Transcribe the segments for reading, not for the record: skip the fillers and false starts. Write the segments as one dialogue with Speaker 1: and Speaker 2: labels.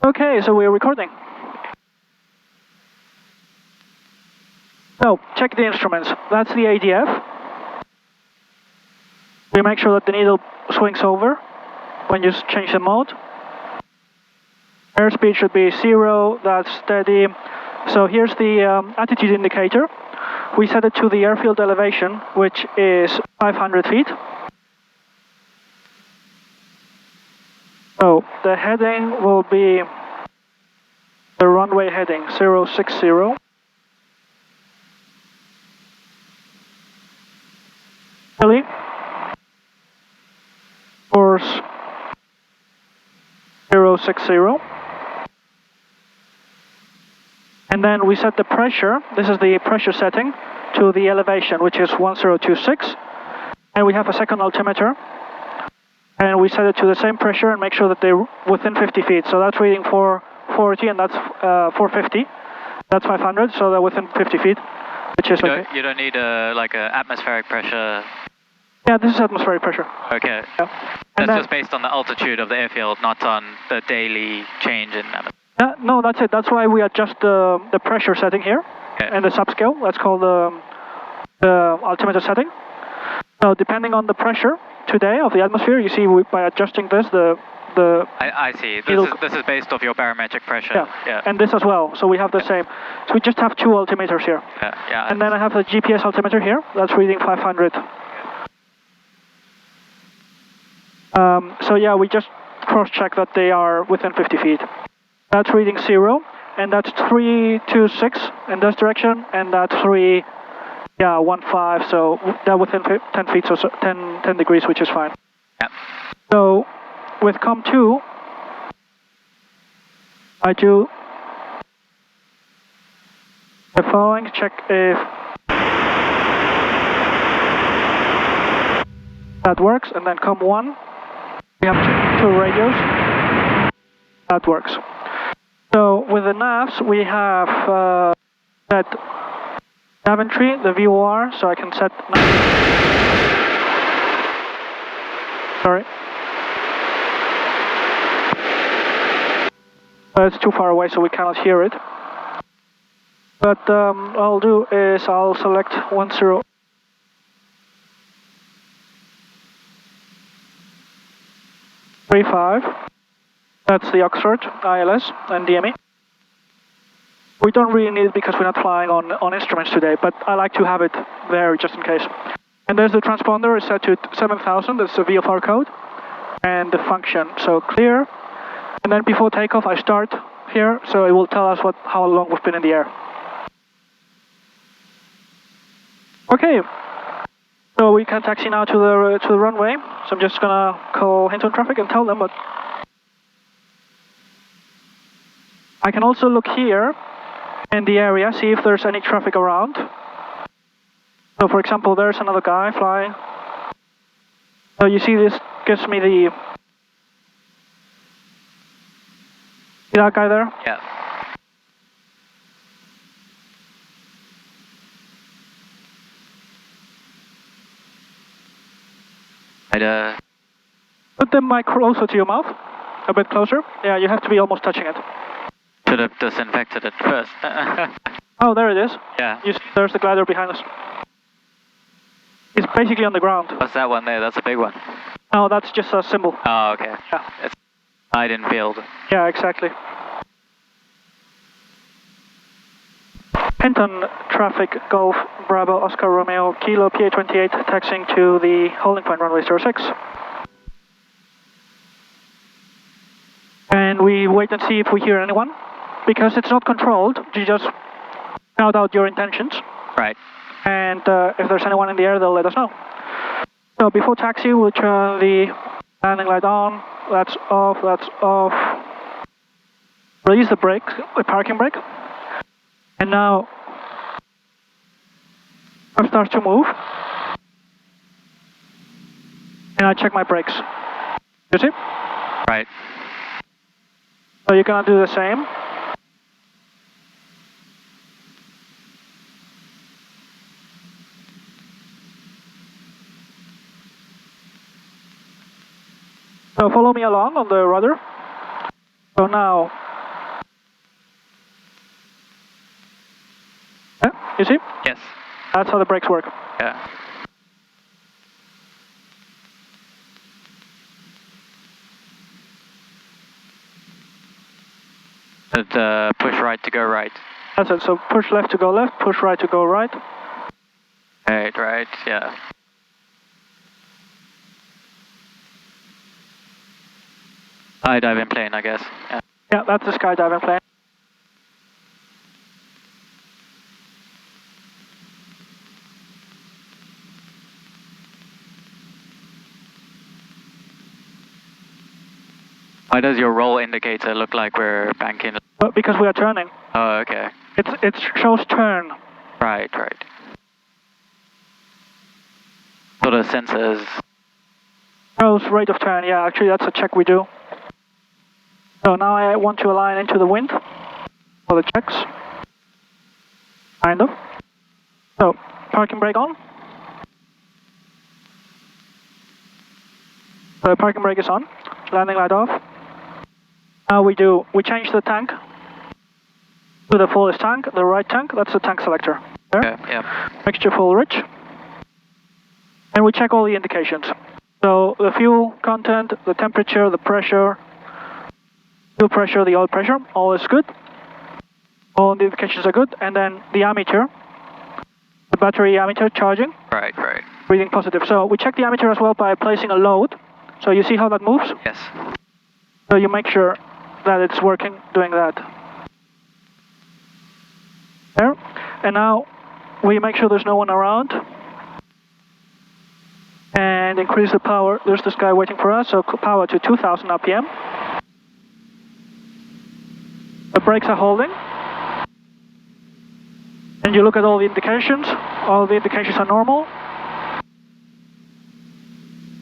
Speaker 1: Okay, so we're recording. So, check the instruments. That's the ADF. We make sure that the needle swings over when you change the mode. Airspeed should be 0, that's steady. So here's the attitude indicator. We set it to the airfield elevation, which is 500 feet. So the heading will be the runway heading 060. Really? Course 060. And then we set the pressure, this is the pressure setting, to the elevation, which is 1026. And we have a second altimeter. And we set it to the same pressure and make sure that they're within 50 feet. So that's reading 440 and that's 450. That's 500, so they're within 50 feet, which is okay.
Speaker 2: You don't need like a atmospheric pressure?
Speaker 1: Yeah, this is atmospheric pressure.
Speaker 2: Okay.
Speaker 1: Yeah.
Speaker 2: That's just based on the altitude of the airfield, not on the daily change in atmosphere.
Speaker 1: No, that's it. That's why we adjust the pressure setting here, okay, and the subscale. That's called the altimeter setting. So depending on the pressure today of the atmosphere, you see by adjusting this,
Speaker 2: I see. This is based off your barometric pressure.
Speaker 1: Yeah. And this as well. So we have the same. So we just have two altimeters here.
Speaker 2: Yeah.
Speaker 1: And then I have the GPS altimeter here. That's reading 500. So yeah, we just cross-check that they are within 50 feet. That's reading 0, and that's 326 in this direction, and that's 15, so they're within 10 feet, so 10 degrees, which is fine.
Speaker 2: Yeah.
Speaker 1: So with COM2, I do the following, check if that works, and then COM1, we have two radios, that works. So with the navs, we have set nav entry, the VOR, so I can set. Sorry. It's too far away, so we cannot hear it. But what I'll do is I'll select 1035. That's the Oxford, ILS, and DME. We don't really need it because we're not flying on instruments today, but I like to have it there just in case. And there's the transponder, is set to 7000, that's the VFR code, and the function, so clear. And then before takeoff, I start here, so it will tell us how long we've been in the air. Okay, so we can taxi now to the runway. So I'm just gonna call Hinton traffic and tell them what. I can also look here in the area, see if there's any traffic around. So for example, there's another guy flying. So you see this gives me the... See that guy there?
Speaker 2: Yeah.
Speaker 1: Put the mic closer to your mouth, a bit closer. Yeah, you have to be almost touching it.
Speaker 2: Should have disinfected it first.
Speaker 1: Oh, there it is.
Speaker 2: Yeah.
Speaker 1: There's the glider behind us. It's basically on the ground.
Speaker 2: What's that one there? That's a big one.
Speaker 1: No, that's just a symbol.
Speaker 2: Oh, okay.
Speaker 1: Yeah.
Speaker 2: It's hide in field.
Speaker 1: Yeah, exactly. Hinton traffic, Golf, Bravo, Oscar, Romeo, Kilo, PA28, taxiing to the holding point runway 06. And we wait and see if we hear anyone. Because it's not controlled, you just shout out your intentions.
Speaker 2: Right.
Speaker 1: And if there's anyone in the air, they'll let us know. So before taxi, we'll turn the landing light on. That's off, that's off. Release the brake, the parking brake. And now, I start to move. And I check my brakes. You see?
Speaker 2: Right.
Speaker 1: So you're gonna do the same. So follow me along on the rudder. So now You see?
Speaker 2: Yes.
Speaker 1: That's how the brakes work.
Speaker 2: Yeah. Push right to go right.
Speaker 1: That's it. So push left to go left, push right to go right.
Speaker 2: Right, yeah. Skydiving plane, I guess. Yeah.
Speaker 1: Yeah, that's the skydiving plane.
Speaker 2: Why does your roll indicator look like we're banking?
Speaker 1: Because we are turning.
Speaker 2: Oh, okay.
Speaker 1: It shows turn.
Speaker 2: Right. So the sensors.
Speaker 1: Shows rate of turn. Yeah, actually that's a check we do. So now I want to align into the wind for the checks. Kind of. So parking brake on. The parking brake is on. Landing light off. Now we change the tank to the fullest tank, the right tank, that's the tank selector. There.
Speaker 2: Okay, yeah.
Speaker 1: Mixture full rich. And we check all the indications. So the fuel content, the temperature, the pressure, fuel pressure, the oil pressure, all is good. All the indications are good. And then the ammeter, the battery ammeter charging.
Speaker 2: Right.
Speaker 1: Reading positive. So we check the ammeter as well by placing a load. So you see how that moves?
Speaker 2: Yes.
Speaker 1: So you make sure that it's working, doing that. There. And now we make sure there's no one around. And increase the power. There's this guy waiting for us, so power to 2000 RPM. The brakes are holding. And you look at all the indications. All the indications are normal.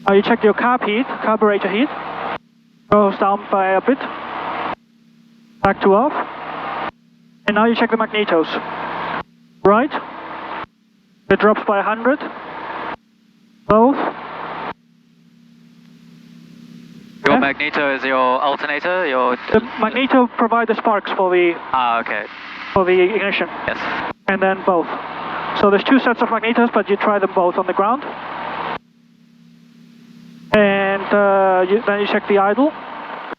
Speaker 1: Now you check your carburetor heat. Goes down by a bit. Back to off. And now you check the magnetos. Right. It drops by 100. Both.
Speaker 2: Your magneto is your alternator?
Speaker 1: The magneto provides the sparks for the
Speaker 2: okay.
Speaker 1: for the ignition.
Speaker 2: Yes.
Speaker 1: And then both. So there's two sets of magnetos, but you try them both on the ground. And then you check the idle,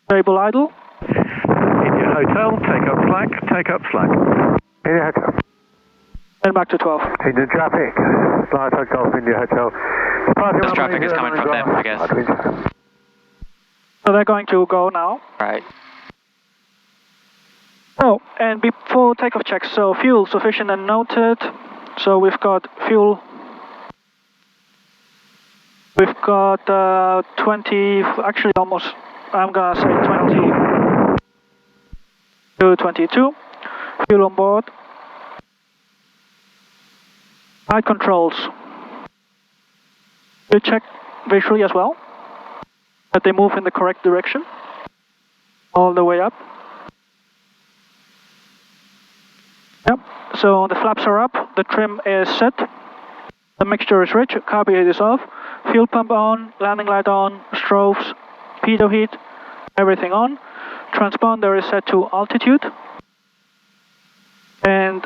Speaker 1: variable idle.
Speaker 3: India Hotel, take up slack. India Hotel.
Speaker 1: Then back to 12.
Speaker 3: Hinton traffic, Flight Golf India Hotel.
Speaker 2: This traffic is coming from them, I guess.
Speaker 1: So they're going to go now.
Speaker 2: Right.
Speaker 1: Oh, and before takeoff checks, so fuel sufficient and noted. So we've got fuel. We've got 20, actually almost, I'm gonna say 20 to 22. Fuel on board. Flight controls. You check visually as well that they move in the correct direction all the way up. Yep, so the flaps are up, the trim is set, the mixture is rich, carburetor is off, fuel pump on, landing light on, strobes, pitot heat, everything on. Transponder is set to altitude, and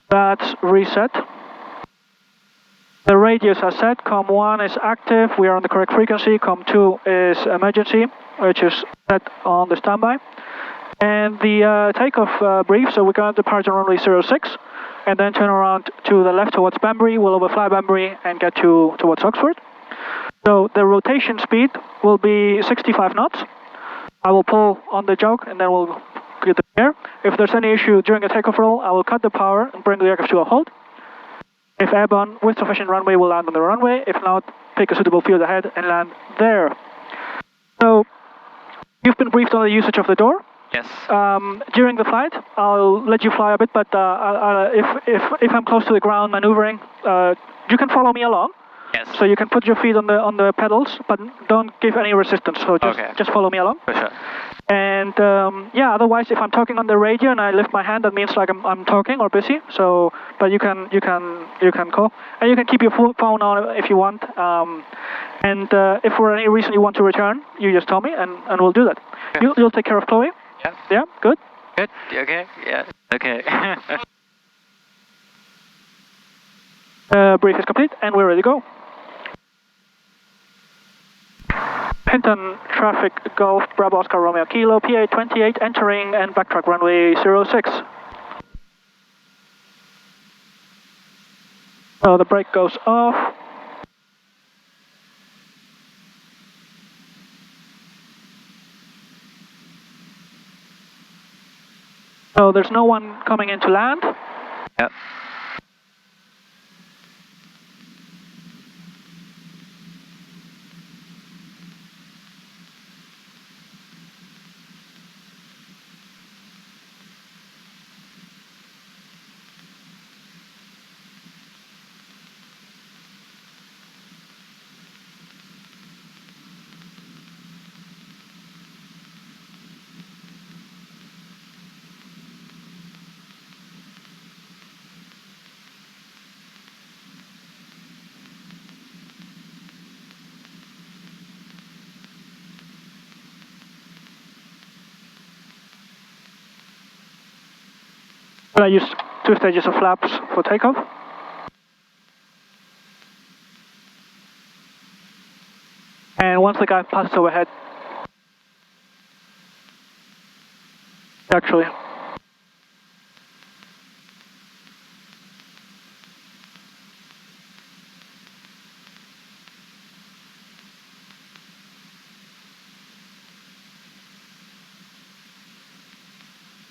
Speaker 1: that's reset. The radios are set, COM1 is active, we are on the correct frequency, COM2 is emergency, which is set on the standby. And the takeoff brief, so we're going to depart on runway 06, and then turn around to the left towards Banbury, we'll overfly Banbury and get towards Oxford. So the rotation speed will be 65 knots. I will pull on the joke and then we'll get the air. If there's any issue during the takeoff roll, I will cut the power and bring the aircraft to a halt. If airborne with sufficient runway, we'll land on the runway. If not, pick a suitable field ahead and land there. So you've been briefed on the usage of the door.
Speaker 2: Yes.
Speaker 1: During the flight, I'll let you fly a bit, but if I'm close to the ground maneuvering, you can follow me along.
Speaker 2: Yes.
Speaker 1: So you can put your feet on the pedals, but don't give any resistance. So just follow me along.
Speaker 2: For sure.
Speaker 1: And yeah, otherwise, if I'm talking on the radio and I lift my hand, that means like I'm talking or busy. So, but you can call, and you can keep your phone on if you want. And if for any reason you want to return, you just tell me, and we'll do that. Okay. You'll take care of Chloe.
Speaker 2: Yeah.
Speaker 1: Yeah. Good.
Speaker 2: Good. Okay. Yeah. Okay.
Speaker 1: Brief is complete and we're ready to go. Hinton, traffic, Golf, Bravo, Oscar, Romeo, Kilo, PA28 entering and backtrack runway 06. So the brake goes off. So there's no one coming in to land.
Speaker 2: Yep.
Speaker 1: I use 2 stages of flaps for takeoff. And once the guy passes overhead, actually.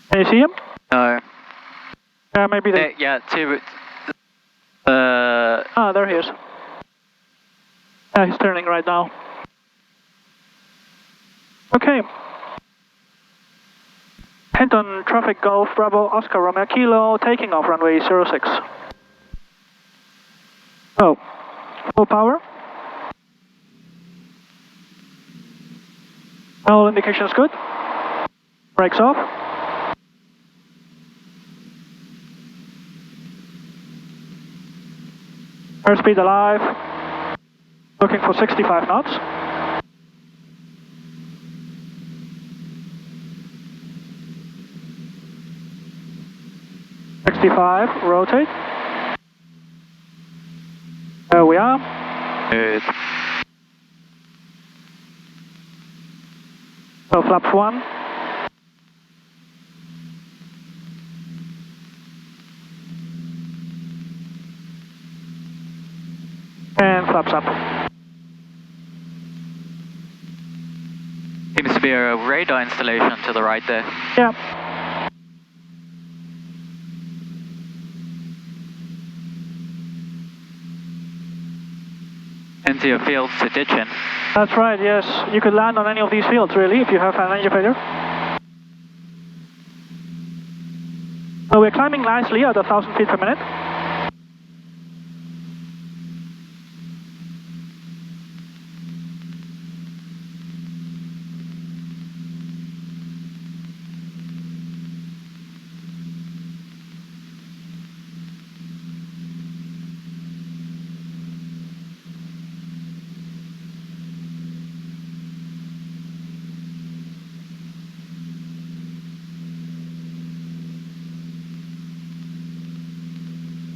Speaker 1: Can you see him?
Speaker 2: No.
Speaker 1: Maybe they...
Speaker 2: Yeah, two...
Speaker 1: there he is. Yeah, he's turning right now. Okay. Hinton, traffic, Golf, Bravo, Oscar, Romeo, Kilo, taking off runway 06. Oh, full power. All indications good. Brakes off. Airspeed alive. Looking for 65 knots. Rotate. There we are.
Speaker 2: Good.
Speaker 1: So flaps 1. And flaps up.
Speaker 2: Seems to be a radar installation to the right there.
Speaker 1: Yeah.
Speaker 2: Into your fields to ditch in.
Speaker 1: That's right, yes. You could land on any of these fields, really, if you have an engine failure. So we're climbing nicely at 1,000 feet per minute.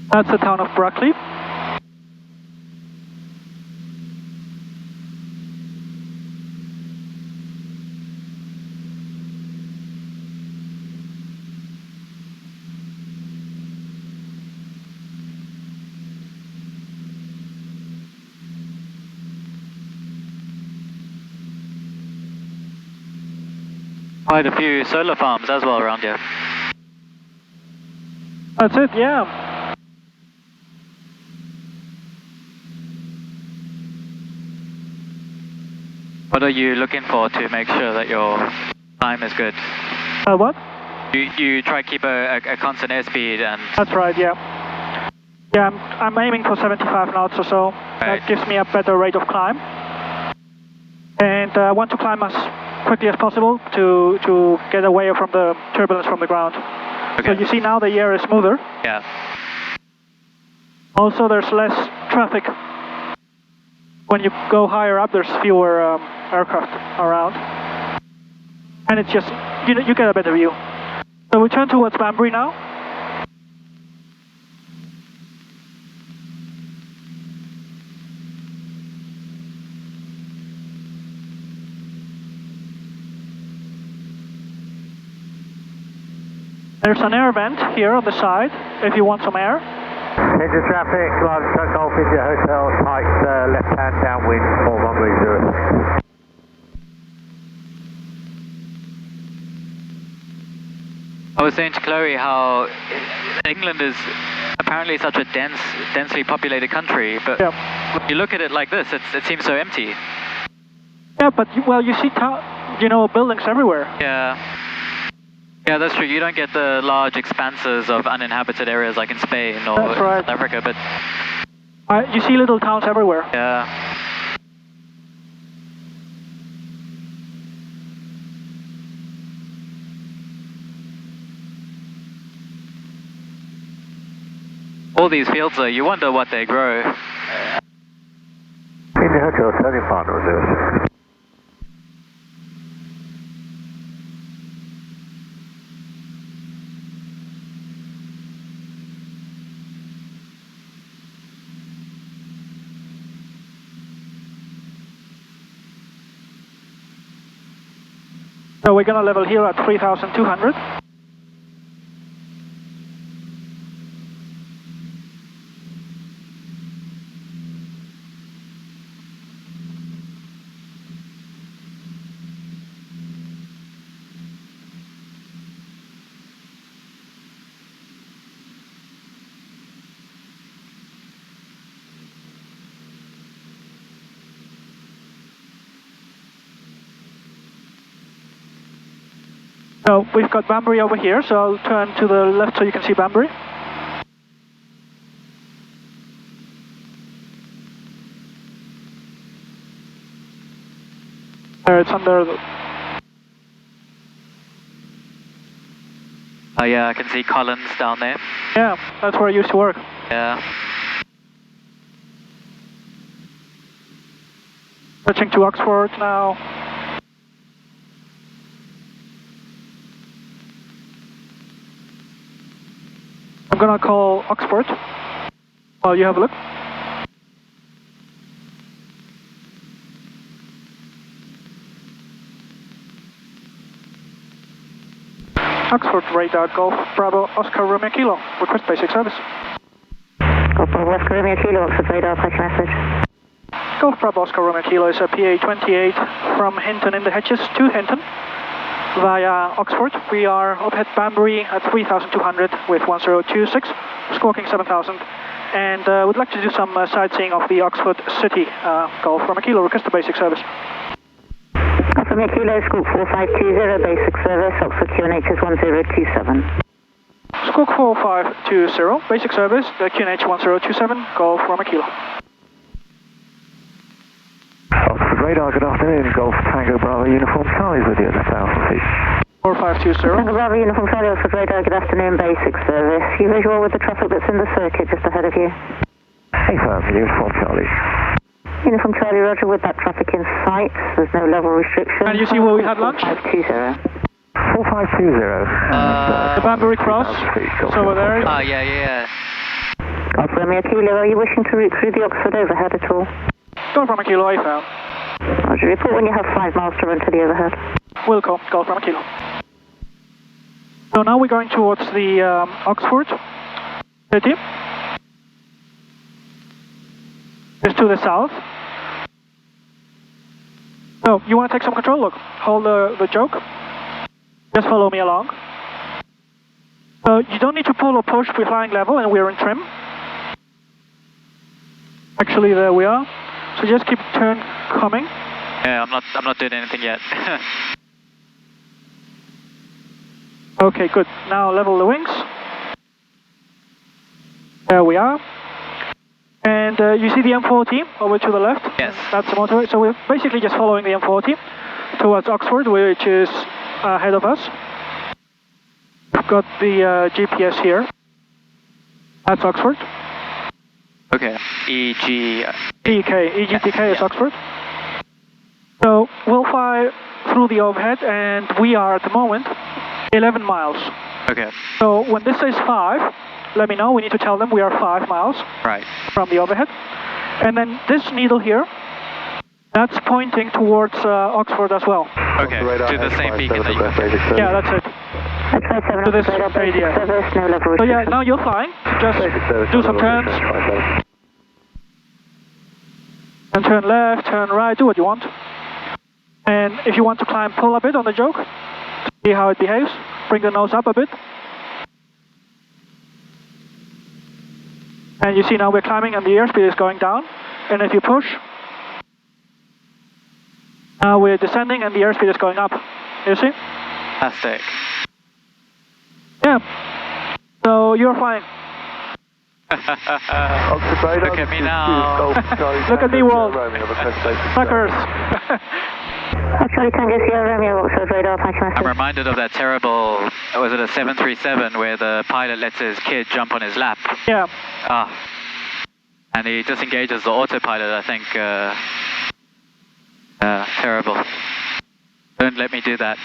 Speaker 1: That's the town of Brackley.
Speaker 2: Quite a few solar farms as well around here.
Speaker 1: That's it, yeah.
Speaker 2: What are you looking for to make sure that your time is good?
Speaker 1: What?
Speaker 2: You try to keep a constant airspeed and...
Speaker 1: That's right, yeah. Yeah, I'm aiming for 75 knots or so.
Speaker 2: Right.
Speaker 1: That gives me a better rate of climb. And I want to climb as quickly as possible to get away from the turbulence from the ground.
Speaker 2: Okay.
Speaker 1: So you see now the air is smoother.
Speaker 2: Yeah.
Speaker 1: Also there's less traffic. When you go higher up, there's fewer aircraft around. And it's just, you get a better view. So we turn towards Banbury now. There's an air vent here on the side, if you want some air.
Speaker 3: Engine traffic, Lime Golf India Hotel, tight left-hand downwind, 4130.
Speaker 2: I was saying to Chloe how England is apparently such a densely populated country, but when you look at it like this, it seems so empty.
Speaker 1: Yeah, but well, you see, buildings everywhere.
Speaker 2: Yeah, that's true. You don't get the large expanses of uninhabited areas like in Spain or South Africa, but
Speaker 1: you see little towns everywhere.
Speaker 2: Yeah. All these fields, though, you wonder what they grow.
Speaker 3: India Hotel, turning partner 06.
Speaker 1: So we're going to level here at 3,200. So we've got Banbury over here, so I'll turn to the left so you can see Banbury. There, it's under the...
Speaker 2: Oh yeah, I can see Collins down there.
Speaker 1: Yeah, that's where I used to work.
Speaker 2: Yeah.
Speaker 1: Switching to Oxford now. I'm gonna call Oxford while you have a look. Oxford radar, Golf Bravo Oscar Romeo Kilo, request basic service.
Speaker 4: Golf Bravo Oscar Romeo Kilo, Oxford radar, patch message.
Speaker 1: Golf Bravo Oscar Romeo Kilo is a PA28 from Hinton in the Hedges to Hinton via Oxford. We are overhead Banbury at 3,200 with 1026, squawking 7,000, and would like to do some sightseeing of the Oxford City. Golf Romeo Kilo, request a basic service.
Speaker 4: Golf Romeo Kilo, squawk 4520, basic service, Oxford QNH is 1027.
Speaker 1: Squawk 4520, basic service, the QNH 1027, Golf Romeo Kilo.
Speaker 3: Oxford radar, good afternoon. Golf Tango Bravo Uniform Charlie's with you at 1,000 feet.
Speaker 1: 4520.
Speaker 4: Tango Bravo Uniform Charlie, Oxford radar, good afternoon, basic service. You visual with the traffic that's in the circuit just ahead of you?
Speaker 3: Hey firm, Uniform Charlie.
Speaker 4: Uniform Charlie, roger, with that traffic in sight. There's no level restriction.
Speaker 1: And you see where we had lunch?
Speaker 4: 4520.
Speaker 3: 4520.
Speaker 1: The Banbury Cross, it's over there.
Speaker 2: Yeah.
Speaker 4: Golf Romeo Kilo, are you wishing to route through the Oxford overhead at all?
Speaker 1: Golf Romeo Kilo, A found.
Speaker 4: Roger, report when you have 5 miles to run to the overhead.
Speaker 1: Wilco, Golf Romeo Kilo. So now we're going towards the Oxford City. Just to the south. So, you want to take some control? Look, hold the joke. Just follow me along. So, you don't need to pull or push, we're flying level and we're in trim. Actually, there we are. So just keep turn coming.
Speaker 2: Yeah, I'm not doing anything yet.
Speaker 1: Okay, good. Now level the wings. There we are. And you see the M40 over to the left?
Speaker 2: Yes.
Speaker 1: That's the motorway. So we're basically just following the M40 towards Oxford, which is ahead of us. We've got the GPS here. That's Oxford.
Speaker 2: Okay.
Speaker 1: EGTK is Oxford. So we'll fly through the overhead, and we are at the moment 11 miles.
Speaker 2: Okay.
Speaker 1: So when this says 5, let me know. We need to tell them we are 5 miles from the overhead. And then this needle here, that's pointing towards Oxford as well.
Speaker 2: Okay, to the same beacon that you...
Speaker 1: Yeah, that's it.
Speaker 4: That's
Speaker 1: to this ADS. So yeah, now you're flying. Just do some turns. And turn left, turn right, do what you want. And if you want to climb, pull a bit on the joke. See how it behaves. Bring the nose up a bit. And you see now we're climbing and the airspeed is going down. And if you push, now we're descending and the airspeed is going up. You see?
Speaker 2: Fantastic.
Speaker 1: Yeah. So you're flying.
Speaker 2: Look at me now.
Speaker 1: Look at me, world. Suckers.
Speaker 4: Actually, Tango Sierra Romeo, also radar,
Speaker 2: I'm reminded of that terrible, was it a 737 where the pilot lets his kid jump on his lap?
Speaker 1: Yeah.
Speaker 2: Ah. And he disengages the autopilot, I think. Terrible. Don't let me do that.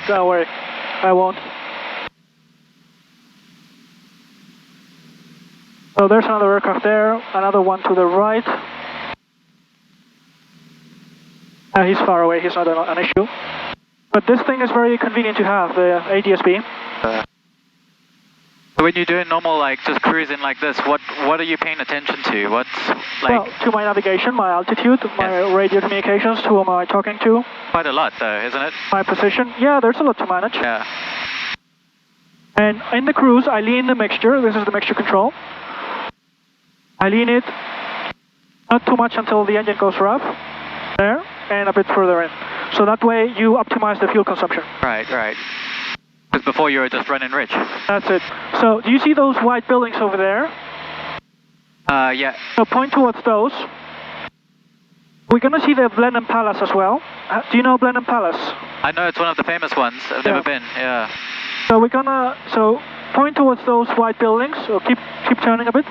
Speaker 1: Don't worry, I won't. So there's another aircraft there, another one to the right. He's far away, he's not an issue. But this thing is very convenient to have, the ADS-B.
Speaker 2: So when you're doing normal, like, just cruising like this, what are you paying attention to? What's, like...
Speaker 1: Well, to my navigation, my altitude, my radio communications, who am I talking to?
Speaker 2: Quite a lot, though, isn't it?
Speaker 1: My position, yeah, there's a lot to manage.
Speaker 2: Yeah.
Speaker 1: And in the cruise, I lean the mixture, this is the mixture control. I lean it, not too much until the engine goes rough, there, and a bit further in. So that way you optimize the fuel consumption.
Speaker 2: Right, right. Because before you were just running rich.
Speaker 1: That's it. So do you see those white buildings over there?
Speaker 2: Yeah.
Speaker 1: So point towards those. We're going to see the Blenheim Palace as well. Do you know Blenheim Palace?
Speaker 2: I know it's one of the famous ones. I've never been, yeah.
Speaker 1: So we're going to, so point towards those white buildings. So keep turning a bit.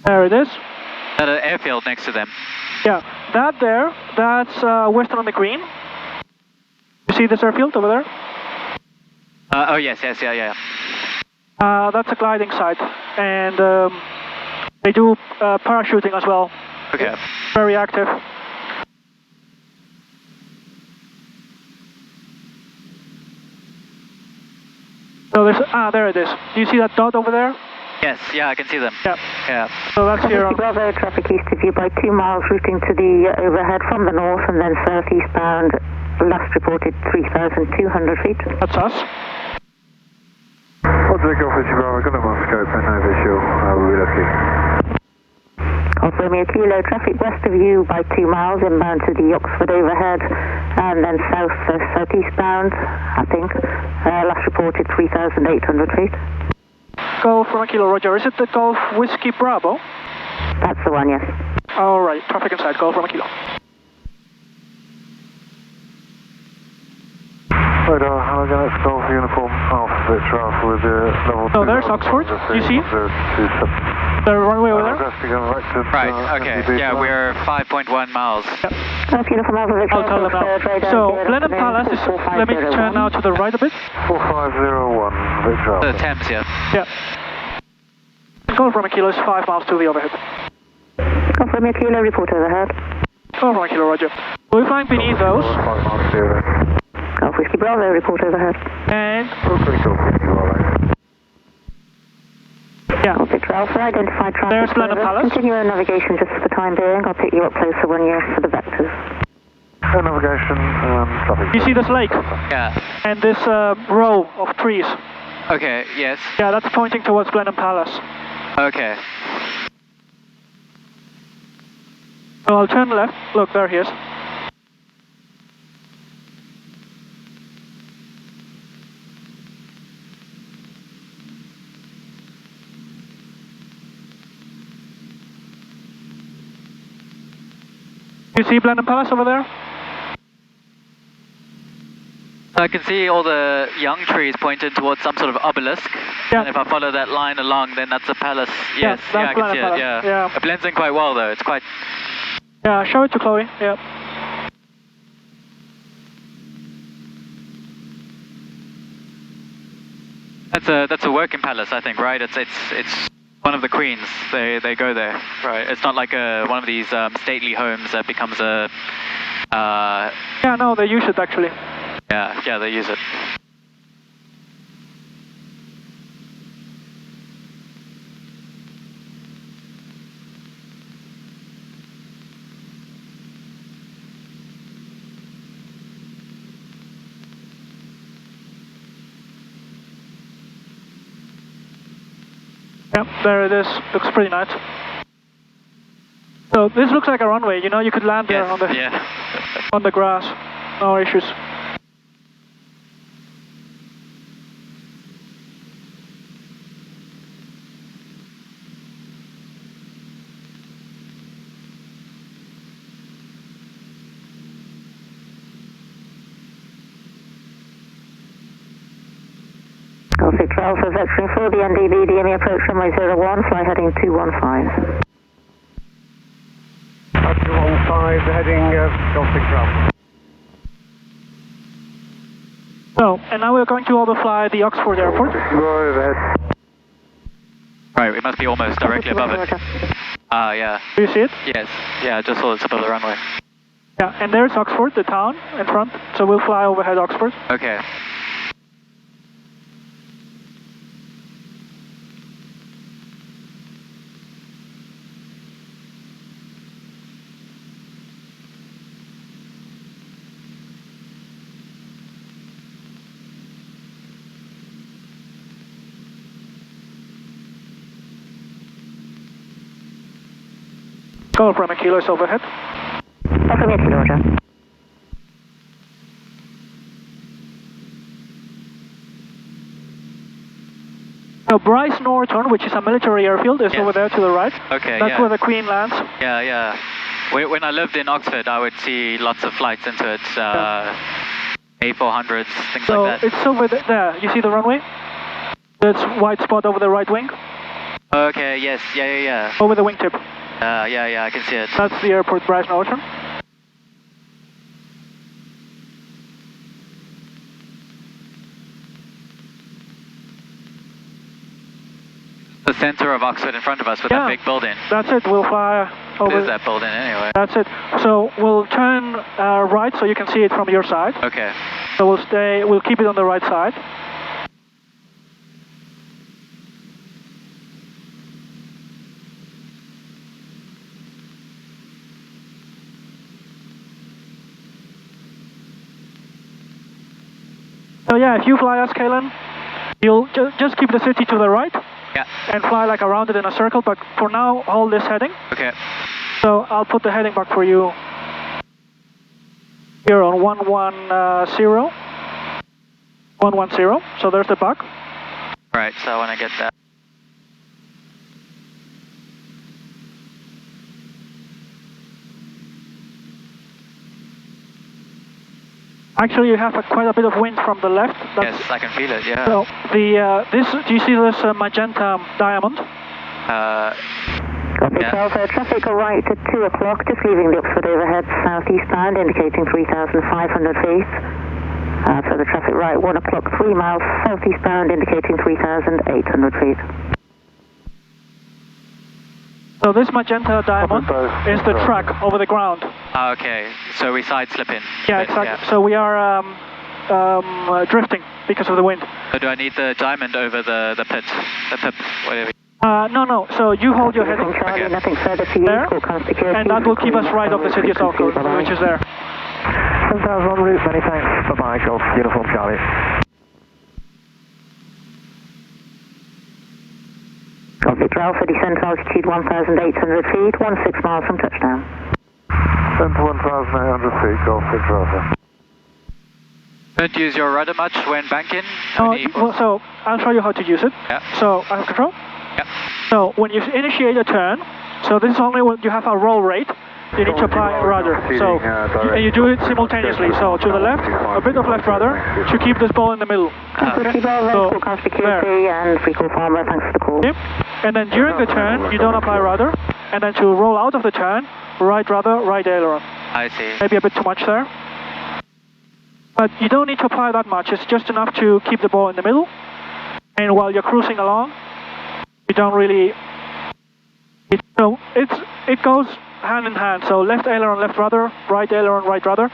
Speaker 1: There it is.
Speaker 2: At an airfield next to them.
Speaker 1: Yeah, that there, that's Western on the Green. You see this airfield over there?
Speaker 2: Oh yes, yeah.
Speaker 1: That's a gliding site, and they do parachuting as well.
Speaker 2: Okay.
Speaker 1: Very active. So there's, there it is. Do you see that dot over there?
Speaker 2: Yes, yeah, I can see them.
Speaker 1: Yeah. So that's here on...
Speaker 4: Bravo, traffic east of you by 2 miles, routing to the overhead from the north and then southeastbound, last reported 3,200 feet.
Speaker 1: That's us.
Speaker 3: What's the Golf Whiskey Bravo, got a scope and no visual, we're looking.
Speaker 4: Golf Romeo Kilo, traffic west of you by 2 miles, inbound to the Oxford overhead, and then southeastbound, I think, last reported 3,800 feet.
Speaker 1: Golf Romeo Kilo, Roger. Is it the Golf Whiskey Bravo?
Speaker 4: That's the one, yes.
Speaker 1: All right, traffic inside, Golf Romeo Kilo.
Speaker 3: Radar, Halifax Golf Uniform Alpha Victor Alpha with level 2.
Speaker 1: Oh, there's Oxford, you see? The runway over there?
Speaker 2: Right, okay, yeah, we're 5.1 miles.
Speaker 4: Golf Uniform Alpha Victor
Speaker 1: I'll tell them now. So, Blenheim Palace is, let me turn now to the right a bit.
Speaker 3: 4501 Victor Alpha.
Speaker 2: The Thames, yeah.
Speaker 1: Yeah. Golf Romeo Kilo is 5 miles to the overhead.
Speaker 4: Golf Romeo Kilo, report overhead.
Speaker 1: Golf Romeo Kilo, Roger. We're flying beneath those.
Speaker 3: 5 miles to overhead.
Speaker 4: Golf Whiskey Bravo, report overhead.
Speaker 1: And...
Speaker 3: Okay, Golf Whiskey Bravo.
Speaker 1: Yeah.
Speaker 4: Golf Victor Alpha, identified traffic.
Speaker 1: There's Blenheim Palace.
Speaker 4: Continue your navigation just for the time being. I'll pick you up closer when you're for the vectors.
Speaker 3: Navigation, traffic.
Speaker 1: You see this lake?
Speaker 2: Yeah.
Speaker 1: And this row of trees?
Speaker 2: Okay, yes.
Speaker 1: Yeah, that's pointing towards Blenheim Palace.
Speaker 2: Okay.
Speaker 1: So I'll turn left. Look, there he is. You see Blenheim Palace over there?
Speaker 2: I can see all the young trees pointed towards some sort of obelisk.
Speaker 1: Yeah.
Speaker 2: And if I follow that line along, then that's a palace. Yes,
Speaker 1: Yeah,
Speaker 2: I can see
Speaker 1: Palace.
Speaker 2: it, yeah.
Speaker 1: Yeah.
Speaker 2: It blends in quite well, though. It's quite...
Speaker 1: Yeah, show it to Chloe. Yeah.
Speaker 2: That's a working palace, I think, right? It's one of the queens. They go there, right? It's not like one of these stately homes that becomes a...
Speaker 1: Yeah, no, they use it actually.
Speaker 2: Yeah, they use it.
Speaker 1: Yep, there it is. Looks pretty nice. So this looks like a runway. You know, you could land there on the on the grass. No issues.
Speaker 4: Gulfstream 12 for Vectoring 4, the NDB, DME approach runway 01, fly heading 215.
Speaker 3: 215, heading Gulfstream 12.
Speaker 1: So, and now we're going to overfly the Oxford Airport.
Speaker 2: Right, we must be almost directly above it. Yeah.
Speaker 1: Do you see it?
Speaker 2: Yes. Yeah, I just saw it's above the runway.
Speaker 1: Yeah, and there's Oxford, the town in front. So we'll fly overhead Oxford.
Speaker 2: Okay.
Speaker 1: Go from a kilo is overhead.
Speaker 4: Affirmative, Roger.
Speaker 1: So Bryce Norton, which is a military airfield, is over there to the right.
Speaker 2: Okay,
Speaker 1: That's where the Queen lands.
Speaker 2: Yeah. When I lived in Oxford, I would see lots of flights into it. A400s, things like that.
Speaker 1: So it's over there. You see the runway? That's white spot over the right wing.
Speaker 2: Okay, yes, yeah.
Speaker 1: Over the wingtip.
Speaker 2: Yeah, I can see it.
Speaker 1: That's the airport, Bryce Norton.
Speaker 2: The center of Oxford in front of us with that big building.
Speaker 1: That's it. We'll fly over.
Speaker 2: What is that building anyway?
Speaker 1: That's it. So we'll turn right so you can see it from your side.
Speaker 2: Okay.
Speaker 1: So we'll keep it on the right side. So yeah, if you fly us, Kalen, you'll just keep the city to the right.
Speaker 2: Yeah.
Speaker 1: And fly like around it in a circle, but for now, hold this heading.
Speaker 2: Okay.
Speaker 1: So I'll put the heading back for you here on 110. 110, so there's the buck.
Speaker 2: Right, so I want to get that.
Speaker 1: Actually, you have quite a bit of wind from the left.
Speaker 2: Yes, I can feel it, yeah.
Speaker 1: So, do you see this magenta diamond?
Speaker 4: Copy 12, traffic right at 2 o'clock, just leaving the Oxford overhead southeastbound, indicating 3,500 feet. So the traffic right, 1 o'clock, 3 miles southeastbound, indicating 3,800 feet.
Speaker 1: So this magenta diamond is the track over the ground.
Speaker 2: Okay, so we side slip in.
Speaker 1: Yeah, exactly. Yeah. So we are drifting because of the wind.
Speaker 2: So do I need the diamond over the pit, whatever?
Speaker 1: No. So you hold your heading.
Speaker 4: Okay. Nothing further to you.
Speaker 1: There, and that will keep us right off the city of Oxford, which is there.
Speaker 3: 10,000 en route, many thanks. Bye-bye, Golf, uniform Charlie.
Speaker 4: Copy 12 for descent altitude 1,800 feet, 16 miles from touchdown.
Speaker 3: Descent 1,800 feet, Golf 6
Speaker 2: Don't use your rudder much when banking?
Speaker 1: Well, so I'll show you how to use it.
Speaker 2: Yeah.
Speaker 1: So I have control.
Speaker 2: Yeah.
Speaker 1: So when you initiate a turn, so this is only when you have a roll rate, you need to apply rudder. So and you do it simultaneously. So to the left, a bit of left rudder to keep this ball in the middle.
Speaker 4: Okay. So security and free call farmer, thanks for the call.
Speaker 1: Yep. And then during the turn, you don't apply rudder. And then to roll out of the turn, right rudder, right aileron.
Speaker 2: I see.
Speaker 1: Maybe a bit too much there. But you don't need to apply that much. It's just enough to keep the ball in the middle. And while you're cruising along, you don't really... It goes hand in hand. So left aileron, left rudder, right aileron, right rudder.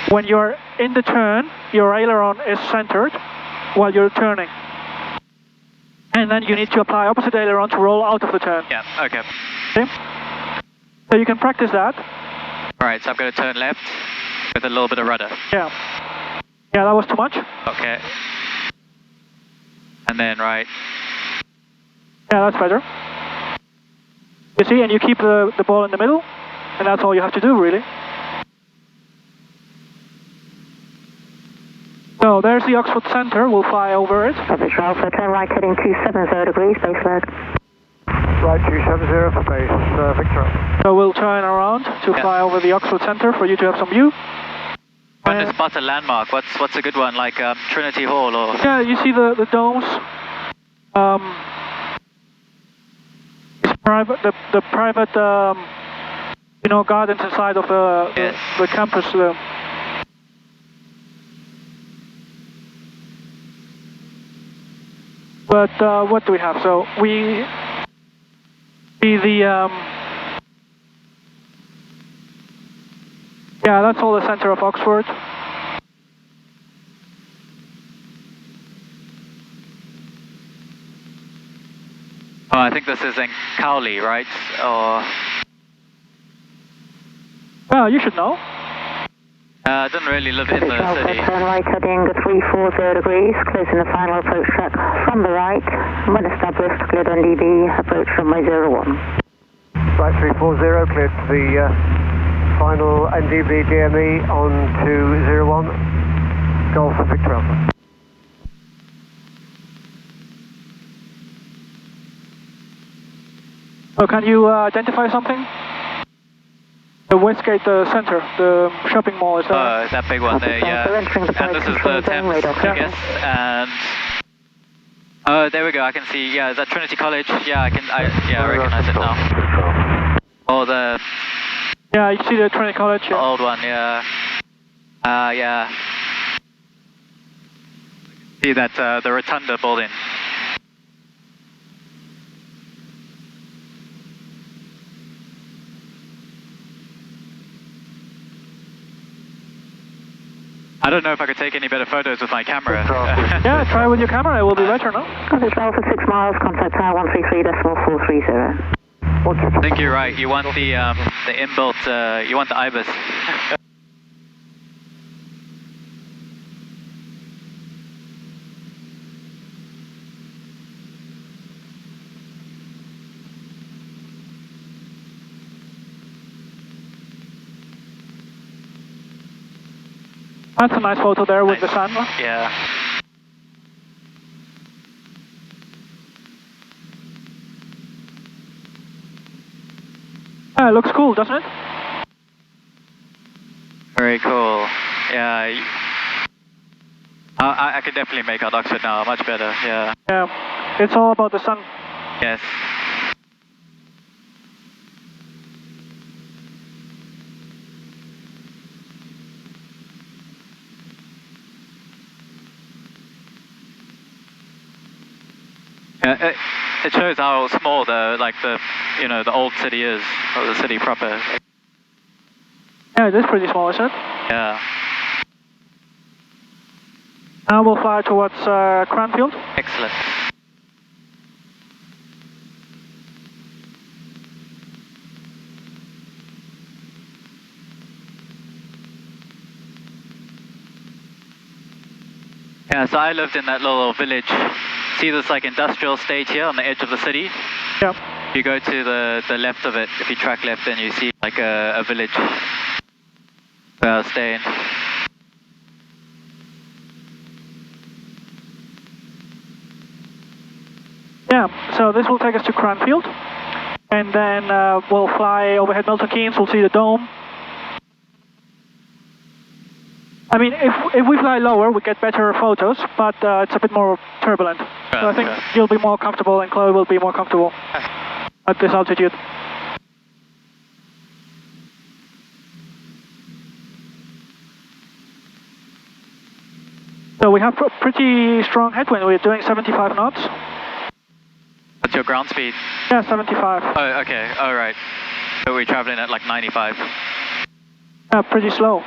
Speaker 1: When you're in the turn, your aileron is centered while you're turning. And then you need to apply opposite aileron to roll out of the turn.
Speaker 2: Yeah, okay.
Speaker 1: Okay? So you can practice that.
Speaker 2: Alright, so I'm going to turn left with a little bit of rudder.
Speaker 1: Yeah. Yeah, that was too much.
Speaker 2: Okay. And then right.
Speaker 1: Yeah, that's better. You see, and you keep the ball in the middle, and that's all you have to do, really. So there's the Oxford Centre, we'll fly over it.
Speaker 4: Public Alpha, turn right heading 270 degrees, base load.
Speaker 3: Right, 270 for base, Victor.
Speaker 1: So we'll turn around to fly over the Oxford Centre for you to have some view.
Speaker 2: When to spot a landmark, what's a good one, like Trinity Hall or...
Speaker 1: Yeah, you see the domes. The private you know, gardens inside of the campus. But what do we have? So we see the yeah, that's all the center of Oxford.
Speaker 2: Oh, I think this is in Cowley, right? Or...
Speaker 1: Well, you should know.
Speaker 2: I don't really live in the city.
Speaker 4: Turn right heading 340 degrees, closing the final approach track from the right. When established, cleared NDB, approach runway 01.
Speaker 3: Right, 340, cleared the final NDB DME on to 01, Golf and Victor Alpha.
Speaker 1: So can you identify something? The Westgate Centre, the shopping mall is there.
Speaker 2: Oh, that big one there, yeah. And this is the Thames, I guess. And oh, there we go. I can see. Yeah, is that Trinity College? Yeah, I recognize it now. Oh, the.
Speaker 1: Yeah, you see the Trinity College.
Speaker 2: The old one, yeah. Yeah. See that the Rotunda building. I don't know if I could take any better photos with my camera.
Speaker 1: Yeah, try with your camera, it will be better, no?
Speaker 4: Public Alpha 6 miles, contact tower 133.430.
Speaker 2: I think you're right, you want the inbuilt, you want the IBIS.
Speaker 1: That's a nice photo there with the sun.
Speaker 2: Yeah.
Speaker 1: It looks cool, doesn't it?
Speaker 2: Very cool. Yeah. I could definitely make out Oxford now, much better, yeah.
Speaker 1: Yeah, it's all about the sun.
Speaker 2: Yes. Yeah, it shows how small the old city is, or the city proper.
Speaker 1: Yeah, it is pretty small, isn't it?
Speaker 2: Yeah.
Speaker 1: Now we'll fly towards Cranfield.
Speaker 2: Excellent. Yeah, so I lived in that little village. See this like industrial estate here on the edge of the city?
Speaker 1: Yeah.
Speaker 2: You go to the left of it, if you track left, then you see like a village where I was staying.
Speaker 1: Yeah, so this will take us to Cranfield, and then we'll fly overhead Milton Keynes, we'll see the dome. I mean, if we fly lower, we get better photos, but it's a bit more turbulent. So I think you'll be more comfortable and Chloe will be more comfortable at this altitude. So we have a pretty strong headwind, we're doing 75 knots.
Speaker 2: What's your ground speed?
Speaker 1: Yeah, 75.
Speaker 2: Oh, okay, alright. So we're traveling at like 95.
Speaker 1: Yeah, pretty slow.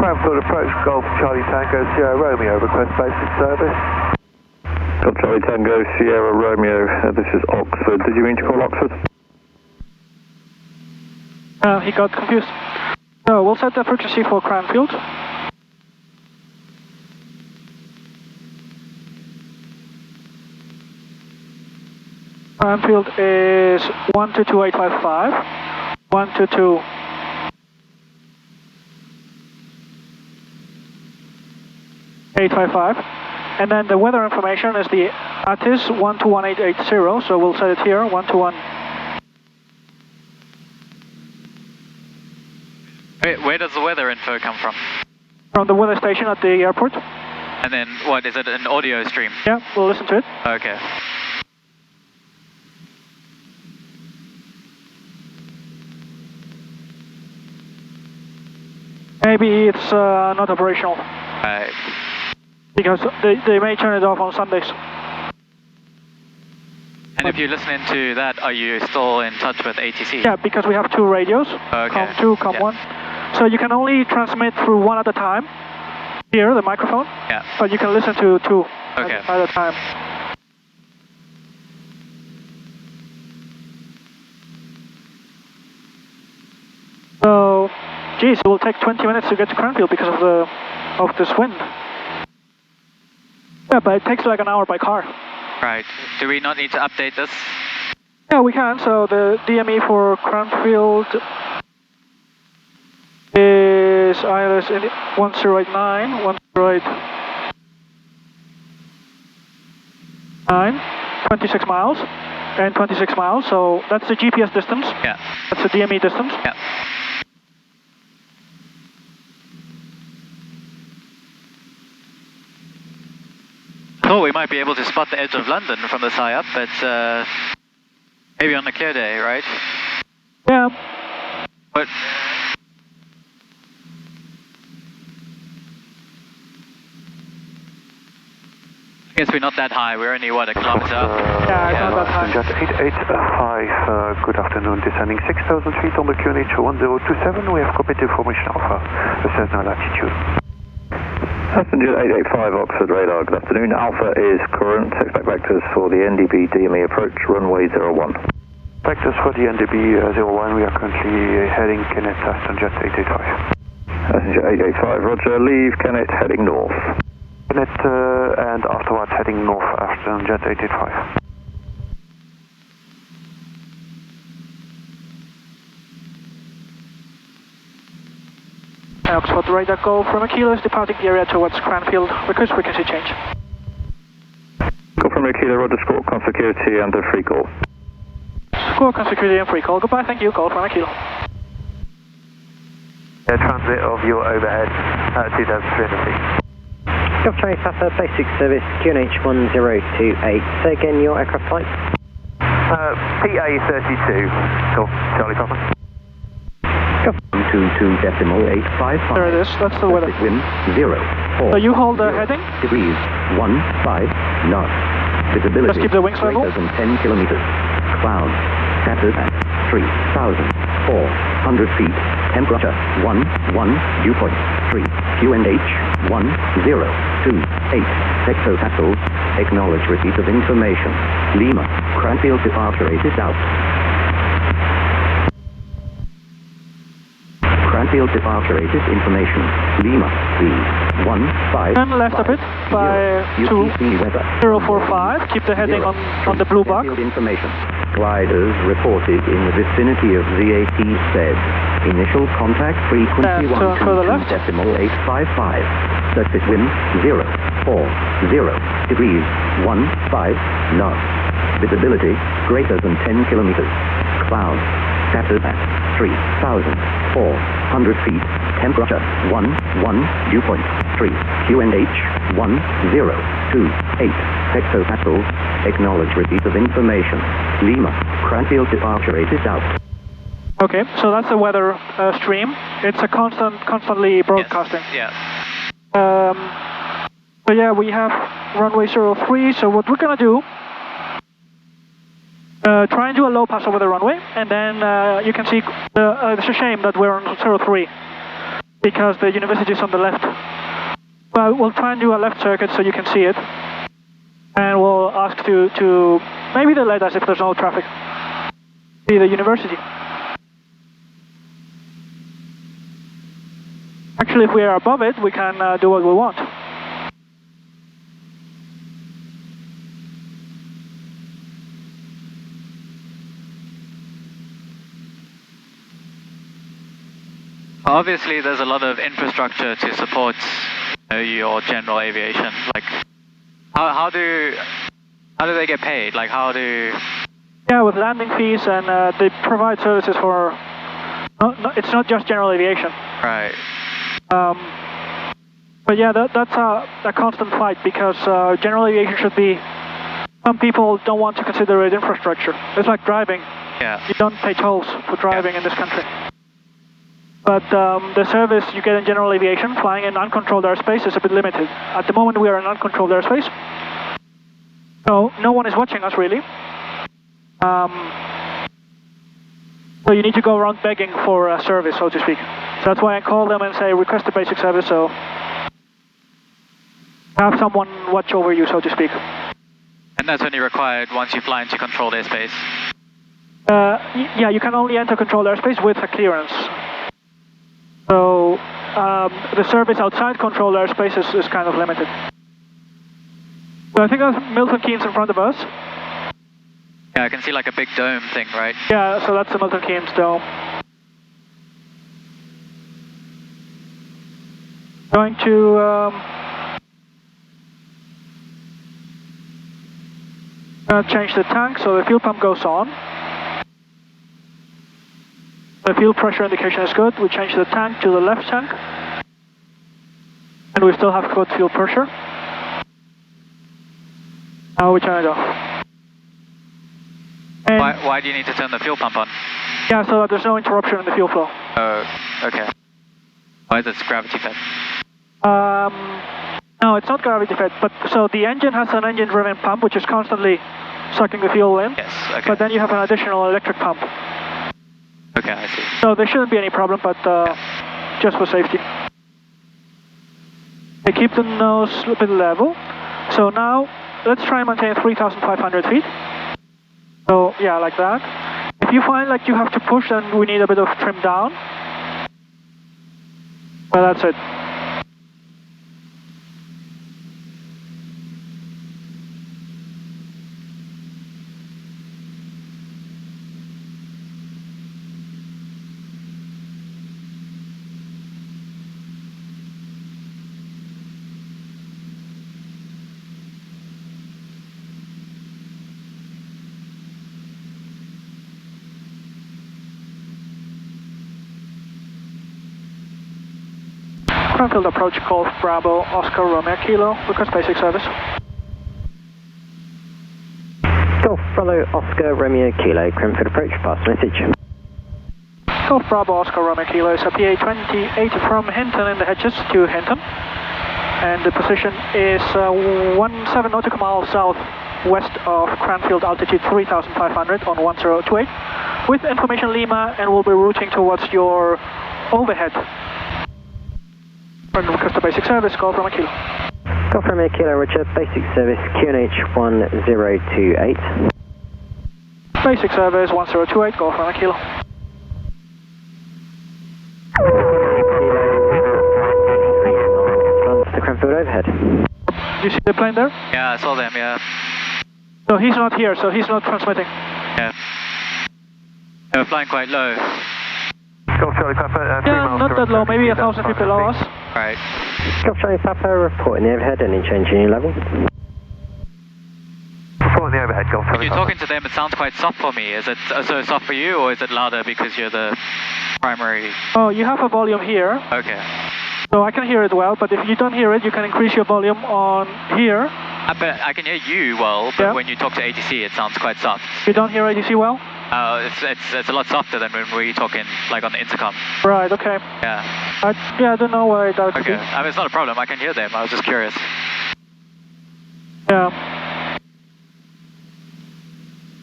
Speaker 3: Cranfield approach, Golf Charlie Tango, Sierra Romeo, request basic service.
Speaker 5: Golf Charlie Tango, Sierra Romeo, this is Oxford. Did you mean to call Oxford?
Speaker 1: He got confused. So we'll set the frequency for Cranfield. Cranfield is 122855, 122.855, and then the weather information is the ATIS 121880, so we'll set it here, 121.
Speaker 2: Where does the weather info come from?
Speaker 1: From the weather station at the airport.
Speaker 2: And then, what, is it an audio stream?
Speaker 1: Yeah, we'll listen to it.
Speaker 2: Okay.
Speaker 1: Maybe it's not operational.
Speaker 2: Right.
Speaker 1: Because they may turn it off on Sundays.
Speaker 2: And if you're listening to that, are you still in touch with ATC?
Speaker 1: Yeah, because we have two radios,
Speaker 2: okay.
Speaker 1: COM2, COM1. So you can only transmit through one at a time. Here, the microphone.
Speaker 2: Yeah.
Speaker 1: But you can listen to two
Speaker 2: at
Speaker 1: a time. So, geez, it will take 20 minutes to get to Cranfield because of this wind. Yeah, but it takes like an hour by car.
Speaker 2: Right. Do we not need to update this?
Speaker 1: Yeah, we can. So the DME for Cranfield is ILS 1089, 1089, 26 miles, and 26 miles. So that's the GPS distance.
Speaker 2: Yeah.
Speaker 1: That's the DME distance.
Speaker 2: Yeah. Thought we might be able to spot the edge of London from this high up, but maybe on a clear day, right?
Speaker 1: Yeah.
Speaker 2: But I guess we're not that high. We're only, what, a kilometer up?
Speaker 1: Yeah, it's not that high.
Speaker 3: Jet 885, good afternoon, descending 6,000 feet on the QNH 1027. We have copied information Alpha, assess no latitude.
Speaker 5: Passenger 885 Oxford radar, good afternoon. Alpha is current. Expect vectors for the NDB DME approach, runway 01.
Speaker 3: Vectors for the NDB 01, we are currently heading Kennet, Aston Jet 885.
Speaker 5: Passenger 885, roger, leave Kennet, heading north.
Speaker 3: Kennet and afterwards heading north, Aston Jet 885.
Speaker 1: Oxford radar Golf from Kilo is departing the area towards Cranfield. Request frequency change.
Speaker 5: Go from Kilo, roger, score, security and a free call.
Speaker 1: Score, security and free call. Goodbye, thank you. Golf from Kilo.
Speaker 3: Transit of your overhead at 2,300 feet.
Speaker 6: Golf Charlie Papa, basic service, QNH 1028. Say again your aircraft type.
Speaker 3: PA32, Golf Charlie Papa.
Speaker 6: 22.855.
Speaker 1: There it is, that's the weather.
Speaker 6: Wind 0, 4.
Speaker 1: So you hold the heading?
Speaker 6: Degrees, 15 knots. Visibility.
Speaker 1: Just keep the wings level.
Speaker 6: Greater than 10 kilometers. Clouds, scattered at 3,400 feet. Temperature, 1, dew point, 3. QNH, 1028. Hectopascals. Acknowledge receipt of information. Lima, Cranfield departure rate is out. Cranfield departure rate is information. Lima, please. 15.
Speaker 1: Turn left a bit by 2045. Keep the heading on the blue bar.
Speaker 6: Information. Gliders reported in the vicinity of ZAT said. Initial contact frequency 1.855. Surface wind 040 degrees 15 knots. Visibility greater than 10 kilometers. Clouds scattered at 3,400 feet. Temperature 1, dew point 3. QNH 1028. Hectopascals. Acknowledge receipt of information. Lima, Cranfield departure rate is out.
Speaker 1: Okay, so that's the weather stream. It's a constantly broadcasting.
Speaker 2: Yes.
Speaker 1: So yeah, we have runway 03. So what we're gonna do? Try and do a low pass over the runway, and then you can see it's a shame that we're on 03. because the university is on the left. Well, we'll try and do a left circuit so you can see it. And we'll ask to maybe they let us if there's no traffic. See the university. Actually, if we are above it, we can do what we want.
Speaker 2: Obviously, there's a lot of infrastructure to support your general aviation. Like, how do they get paid? Like, how do?
Speaker 1: Yeah, with landing fees, and they provide services for. It's not just general aviation.
Speaker 2: Right.
Speaker 1: But yeah, that's a constant fight because general aviation should be. Some people don't want to consider it infrastructure. It's like driving.
Speaker 2: Yeah.
Speaker 1: You don't pay tolls for driving in this country. But the service you get in general aviation, flying in uncontrolled airspace, is a bit limited. At the moment, we are in uncontrolled airspace, so no one is watching us really. So you need to go around begging for a service, so to speak. So that's why I call them and say, request a basic service, so have someone watch over you, so to speak.
Speaker 2: And that's only required once you fly into controlled airspace?
Speaker 1: Yeah, you can only enter controlled airspace with a clearance. So the service outside controlled airspace is kind of limited. So I think that's Milton Keynes in front of us.
Speaker 2: Yeah, I can see like a big dome thing, right?
Speaker 1: Yeah, so that's the Milton Keynes dome. Going to change the tank so the fuel pump goes on. The fuel pressure indication is good. We change the tank to the left tank. And we still have good fuel pressure. Now we turn it off. And
Speaker 2: why do you need to turn the fuel pump on?
Speaker 1: Yeah, so that there's no interruption in the fuel flow.
Speaker 2: Oh, okay. Why is it gravity fed?
Speaker 1: No, it's not gravity fed, but so the engine has an engine driven pump which is constantly sucking the fuel in.
Speaker 2: Yes, okay.
Speaker 1: But then you have an additional electric pump.
Speaker 2: Okay, I see.
Speaker 1: So there shouldn't be any problem, but just for safety. Okay, keep the nose a bit level. So now, let's try and maintain 3,500 feet. So, yeah, like that. If you find like you have to push, then we need a bit of trim down. Well, that's it. Cranfield approach, Golf Bravo, Oscar Romeo Kilo, request basic service.
Speaker 7: Golf Bravo, Oscar Romeo Kilo, Cranfield approach, pass message.
Speaker 1: Golf Bravo, Oscar Romeo Kilo is a PA28 from Hinton in the Hedges to Hinton. And the position is 17 nautical miles southwest of Cranfield, altitude 3,500 on 1028. With information Lima, and we'll be routing towards your overhead. Request a basic service, Golf Romeo Kilo.
Speaker 7: Golf Romeo Kilo, Richard, basic service QNH 1028.
Speaker 1: Basic service 1028, Golf Romeo Kilo.
Speaker 7: Runs to Cranfield overhead.
Speaker 1: Do you see the plane there?
Speaker 2: Yeah, I saw them, yeah.
Speaker 1: So he's not here, so he's not transmitting.
Speaker 2: Yeah. They were flying quite low.
Speaker 3: Golf Charlie Papa,
Speaker 1: Yeah, not that low, maybe 1,000 feet below us.
Speaker 2: Right.
Speaker 7: Golf Charlie Papa, reporting the overhead, any change in your level?
Speaker 3: Reporting the overhead, Golf
Speaker 2: When
Speaker 3: Charlie
Speaker 2: you're talking to them, it sounds quite soft for me. Is it so soft for you, or is it louder because you're the primary?
Speaker 1: Oh, you have a volume here,
Speaker 2: Okay.
Speaker 1: so I can hear it well, but if you don't hear it, you can increase your volume on here.
Speaker 2: But I can hear you well, but
Speaker 1: Yeah.
Speaker 2: when you talk to ATC, it sounds quite soft.
Speaker 1: You don't hear ATC well?
Speaker 2: It's a lot softer than when we're talking like on the intercom.
Speaker 1: Right, okay.
Speaker 2: Yeah.
Speaker 1: I don't know why that would
Speaker 2: Okay.
Speaker 1: be.
Speaker 2: I mean, it's not a problem. I can hear them. I was just curious.
Speaker 1: Yeah.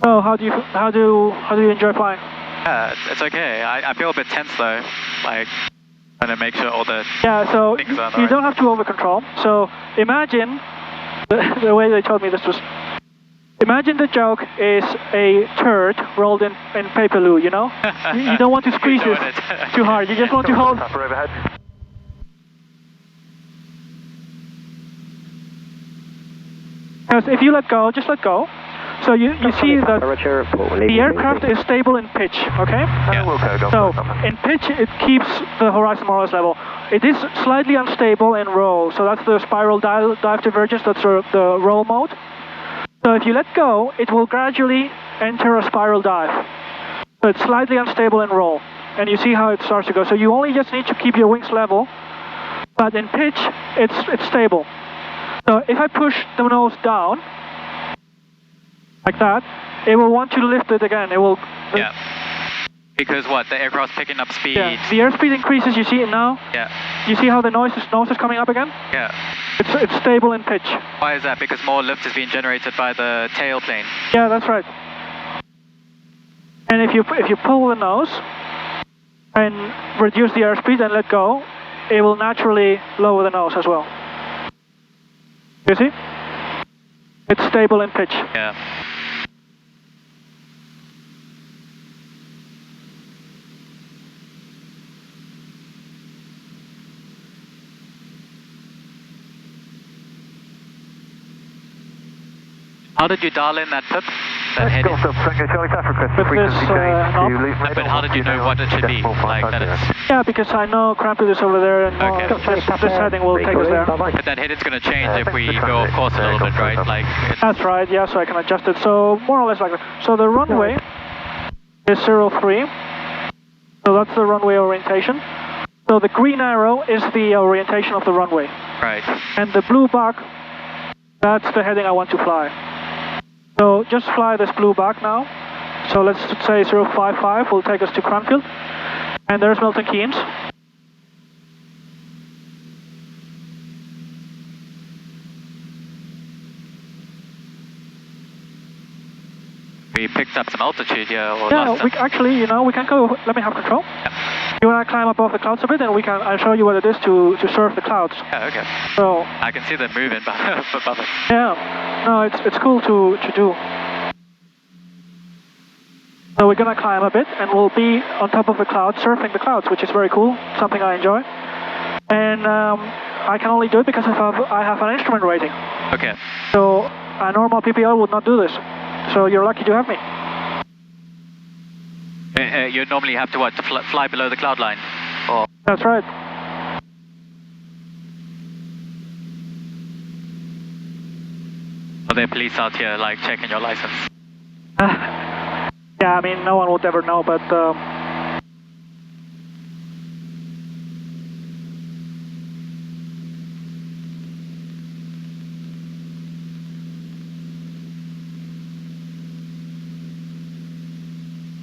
Speaker 1: Oh, how do you enjoy flying?
Speaker 2: Yeah, it's okay. I feel a bit tense though. Like, And then make sure all the
Speaker 1: so
Speaker 2: things are
Speaker 1: you don't have to over control. So imagine the way they told me this was. Imagine the joke is a turd rolled in paper glue, you know? You don't want to squeeze it too hard, you just want to hold... Because if you let go, just let go. So you see that the aircraft is stable in pitch, okay? So in pitch it keeps the horizon more or less level. It is slightly unstable in roll, so that's the spiral dive divergence, that's the roll mode. So if you let go, it will gradually enter a spiral dive. So it's slightly unstable in roll, and you see how it starts to go. So you only just need to keep your wings level, but in pitch, it's stable. So if I push the nose down, like that, it will want to lift it again. It will...
Speaker 2: Yeah. Because what? The aircraft's picking up speed.
Speaker 1: Yeah. The airspeed increases, you see it now?
Speaker 2: Yeah.
Speaker 1: You see how the nose is coming up again?
Speaker 2: Yeah.
Speaker 1: It's stable in pitch.
Speaker 2: Why is that? Because more lift is being generated by the tail plane.
Speaker 1: Yeah, that's right. And if you pull the nose and reduce the airspeed and let go, it will naturally lower the nose as well. You see? It's stable in pitch.
Speaker 2: Yeah. How did you dial in that pip? That heading?
Speaker 1: But
Speaker 2: how did you know what it should be? Like that it's...
Speaker 1: Yeah, because I know Cranfield is over there, and this heading will take us there.
Speaker 2: But that heading's going to change if we go off course a little bit, right? Like
Speaker 1: that's right, yeah, so I can adjust it. So more or less like that. So the runway is 03. So that's the runway orientation. So the green arrow is the orientation of the runway.
Speaker 2: Right.
Speaker 1: And the blue bar, that's the heading I want to fly. So just fly this blue bar now. So let's say 055 will take us to Cranfield. And there's Milton Keynes.
Speaker 2: We picked up some altitude here. Or
Speaker 1: yeah, we actually, you know, we can go. Let me have control.
Speaker 2: Yeah.
Speaker 1: You want to climb above the clouds a bit, and I'll show you what it is to surf the clouds.
Speaker 2: Yeah, okay.
Speaker 1: So
Speaker 2: I can see them moving above us.
Speaker 1: Yeah, no, it's cool to do. So we're gonna climb a bit, and we'll be on top of the clouds, surfing the clouds, which is very cool. Something I enjoy. And I can only do it because I have an instrument rating.
Speaker 2: Okay.
Speaker 1: So a normal PPL would not do this. So you're lucky to have me.
Speaker 2: You normally have to what? To fly below the cloud line? Or...
Speaker 1: That's right.
Speaker 2: Are there police out here like checking your license?
Speaker 1: Yeah, I mean, no one would ever know, but...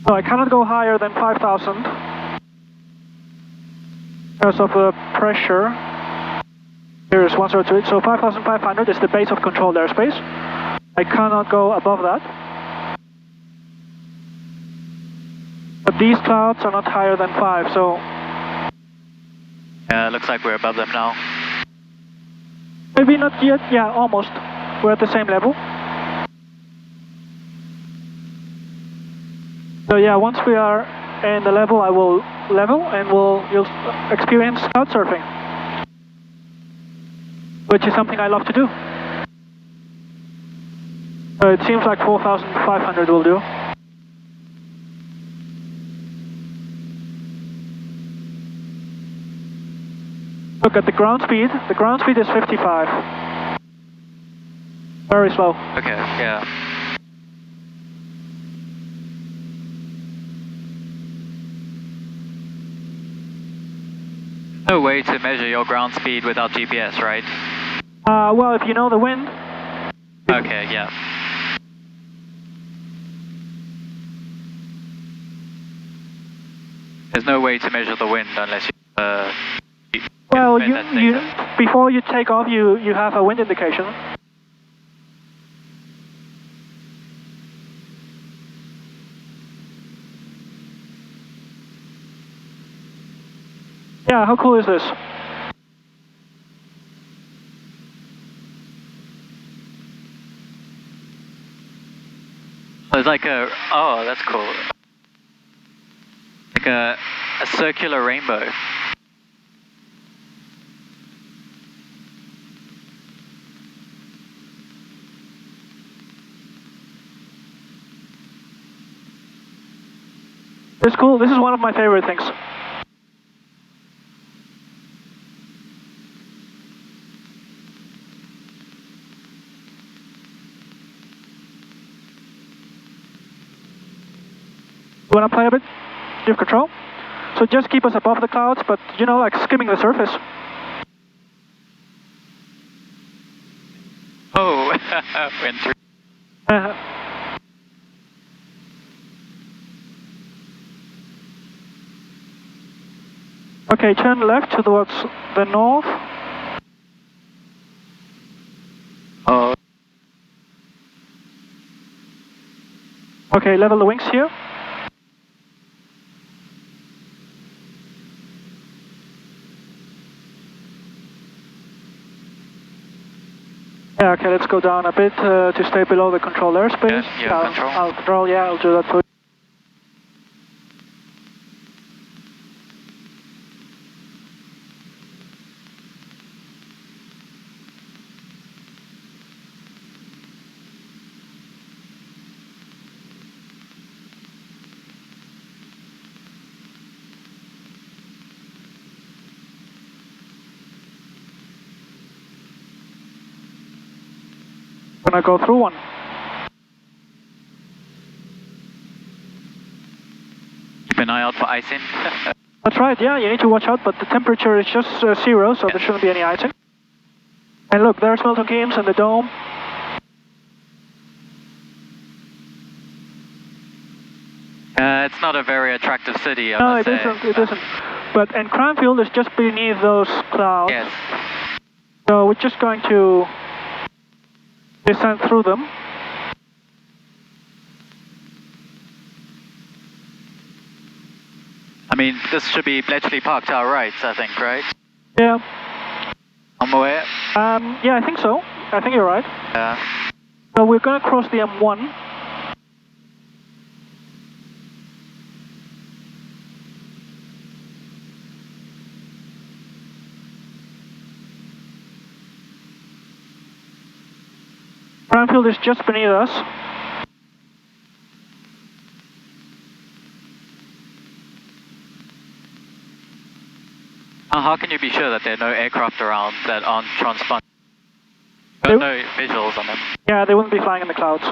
Speaker 1: So I cannot go higher than 5,000 because of the pressure. Here is 102, so 5,500 is the base of controlled airspace. I cannot go above that. But these clouds are not higher than 5, so...
Speaker 2: Yeah, looks like we're above them now.
Speaker 1: Maybe not yet, yeah, almost. We're at the same level. So yeah, once we are in the level, I will level and you'll experience cloud surfing, which is something I love to do. So it seems like 4,500 will do. Look at the ground speed. The ground speed is 55. Very slow.
Speaker 2: Okay, yeah. No way to measure your ground speed without GPS, right?
Speaker 1: Well, if you know the wind.
Speaker 2: Okay, yeah. There's no way to measure the wind unless you...
Speaker 1: well, you before you take off, you have a wind indication. Yeah, how cool is this?
Speaker 2: There's like a, oh, that's cool. Like a circular rainbow.
Speaker 1: It's cool. This is one of my favorite things. You want to play a bit? You have control? So just keep us above the clouds, but you know, like skimming the surface.
Speaker 2: Oh, went through.
Speaker 1: Okay, turn left towards the north.
Speaker 2: Oh.
Speaker 1: Okay, level the wings here. Yeah, okay, let's go down a bit to stay below the control airspace.
Speaker 2: Yeah, control.
Speaker 1: I'll control, yeah, I'll do that for you. Gonna go through one.
Speaker 2: Keep an eye out for icing.
Speaker 1: That's right, yeah, you need to watch out, but the temperature is just 0, so there shouldn't be any icing. And look, there's Milton Keynes and the dome.
Speaker 2: It's not a very attractive city, I
Speaker 1: No,
Speaker 2: must
Speaker 1: it
Speaker 2: say.
Speaker 1: isn't. But, and Cranfield is just beneath those clouds.
Speaker 2: Yes.
Speaker 1: So we're just going to descend through them.
Speaker 2: I mean, this should be Bletchley Park to our right, I think, right?
Speaker 1: Yeah.
Speaker 2: On my way?
Speaker 1: Yeah, I think so. I think you're right.
Speaker 2: Yeah.
Speaker 1: So we're going to cross the M1. Cranfield is just beneath us.
Speaker 2: How can you be sure that there are no aircraft around that aren't transponding? Got no visuals on them.
Speaker 1: Yeah, they wouldn't be flying in the clouds.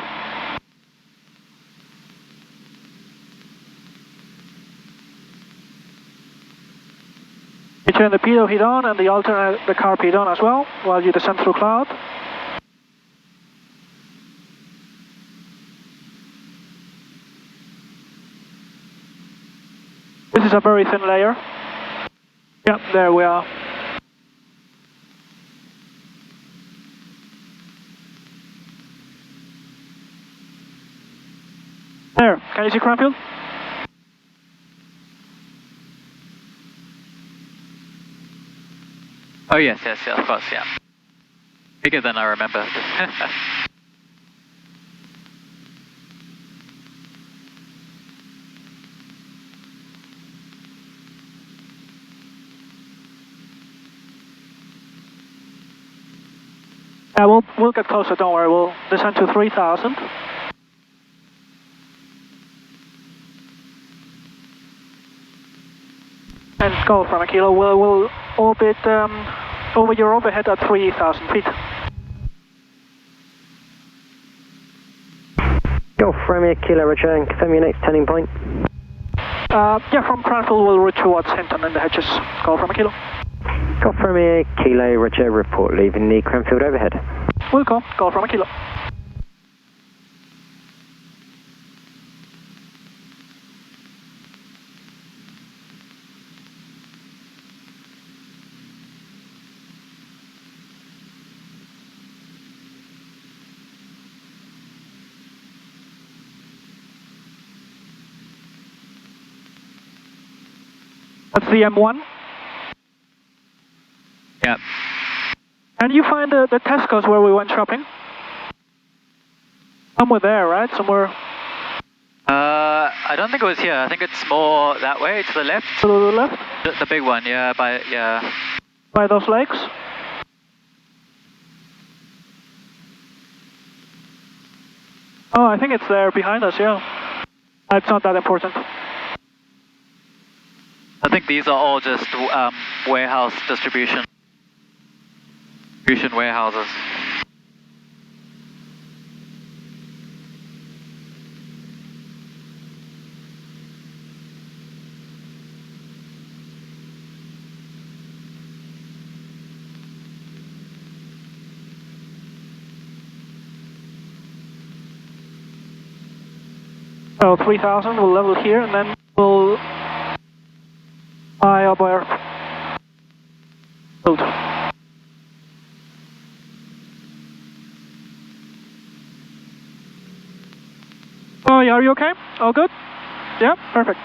Speaker 1: You turn the pitot heat on and the carb heat on as well while you descend through cloud. This is a very thin layer. Yeah, there we are. There, can you see Cranfield?
Speaker 2: Oh yes, of course, yeah. Bigger than I remember.
Speaker 1: Yeah, we'll get closer, don't worry, we'll descend to 3,000. And Golf from a kilo, we'll orbit over your overhead at 3,000 feet.
Speaker 7: Golf Romeo Kilo, Roger, and confirm your next turning point.
Speaker 1: Yeah, from Cranfield we'll route towards Hinton in the hedges. Golf from a kilo.
Speaker 7: Golf Romeo Kilo, Roger, report leaving the Cranfield overhead.
Speaker 1: We'll go, Golf from a kilo. That's the M1. Can you find the Tesco's where we went shopping? Somewhere there, right? Somewhere.
Speaker 2: I don't think it was here. I think it's more that way, to the left.
Speaker 1: To the left?
Speaker 2: The big one, yeah,
Speaker 1: By those lakes? Oh, I think it's there behind us, yeah. It's not that important.
Speaker 2: I think these are all just warehouse distribution warehouses.
Speaker 1: So 3000, we'll level here and then we'll fly up our field. Oh yeah, are you okay? All good? Yeah, perfect.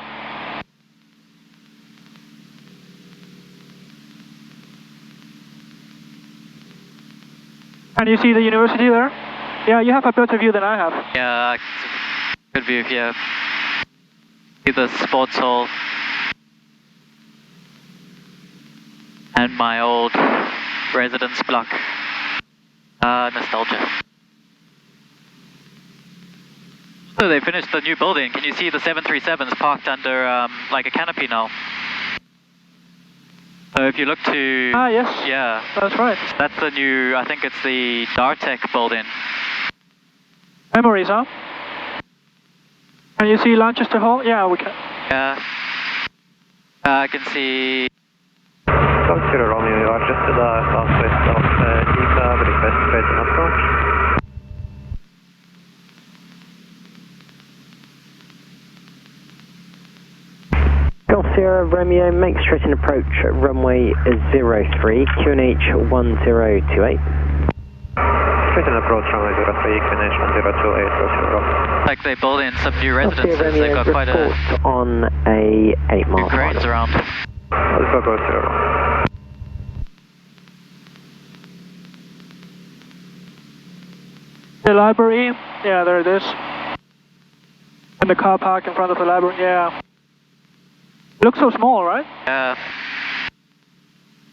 Speaker 1: Can you see the university there? Yeah, you have a better view than I have.
Speaker 2: Yeah, good view here. See the sports hall. And my old residence block. Nostalgia. So they finished the new building. Can you see the 737s parked under like a canopy now? So if you look to...
Speaker 1: Ah, yes.
Speaker 2: Yeah.
Speaker 1: That's right.
Speaker 2: That's the new, I think it's the Dartec building.
Speaker 1: Memories, huh? Can you see Lanchester Hall? Yeah, we can.
Speaker 2: Yeah. I can see...
Speaker 3: Consider Romeo, you are just to the southwest of Nika, request straight approach.
Speaker 7: Golf Sierra Romeo, make straight an approach at runway 03, QNH 1028.
Speaker 3: Straight an approach runway 03, QNH 1028,
Speaker 2: like they built in some new residences. They've got quite a...
Speaker 7: on a 8 mile
Speaker 2: cranes around.
Speaker 3: Alpha Golf Sierra.
Speaker 1: The library? Yeah, there it is. And the car park in front of the library, yeah. It looks so small, right?
Speaker 2: Yeah.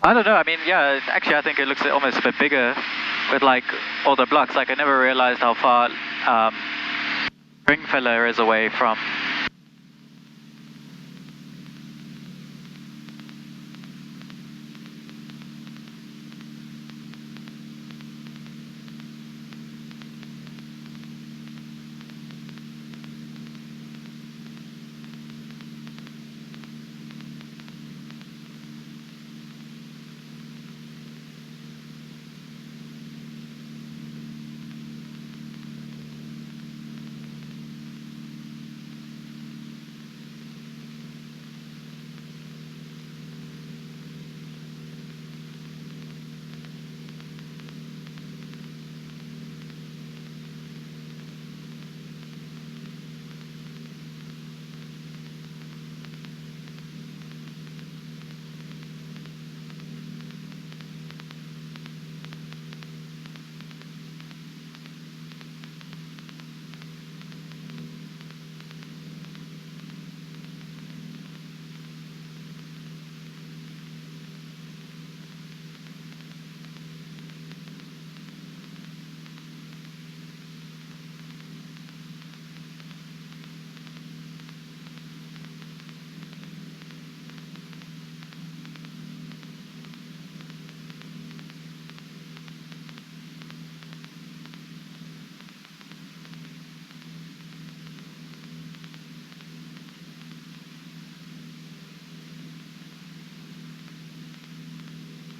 Speaker 2: I don't know, I mean, yeah, actually I think it looks almost a bit bigger with like all the blocks. Like I never realized how far Springfellow is away from.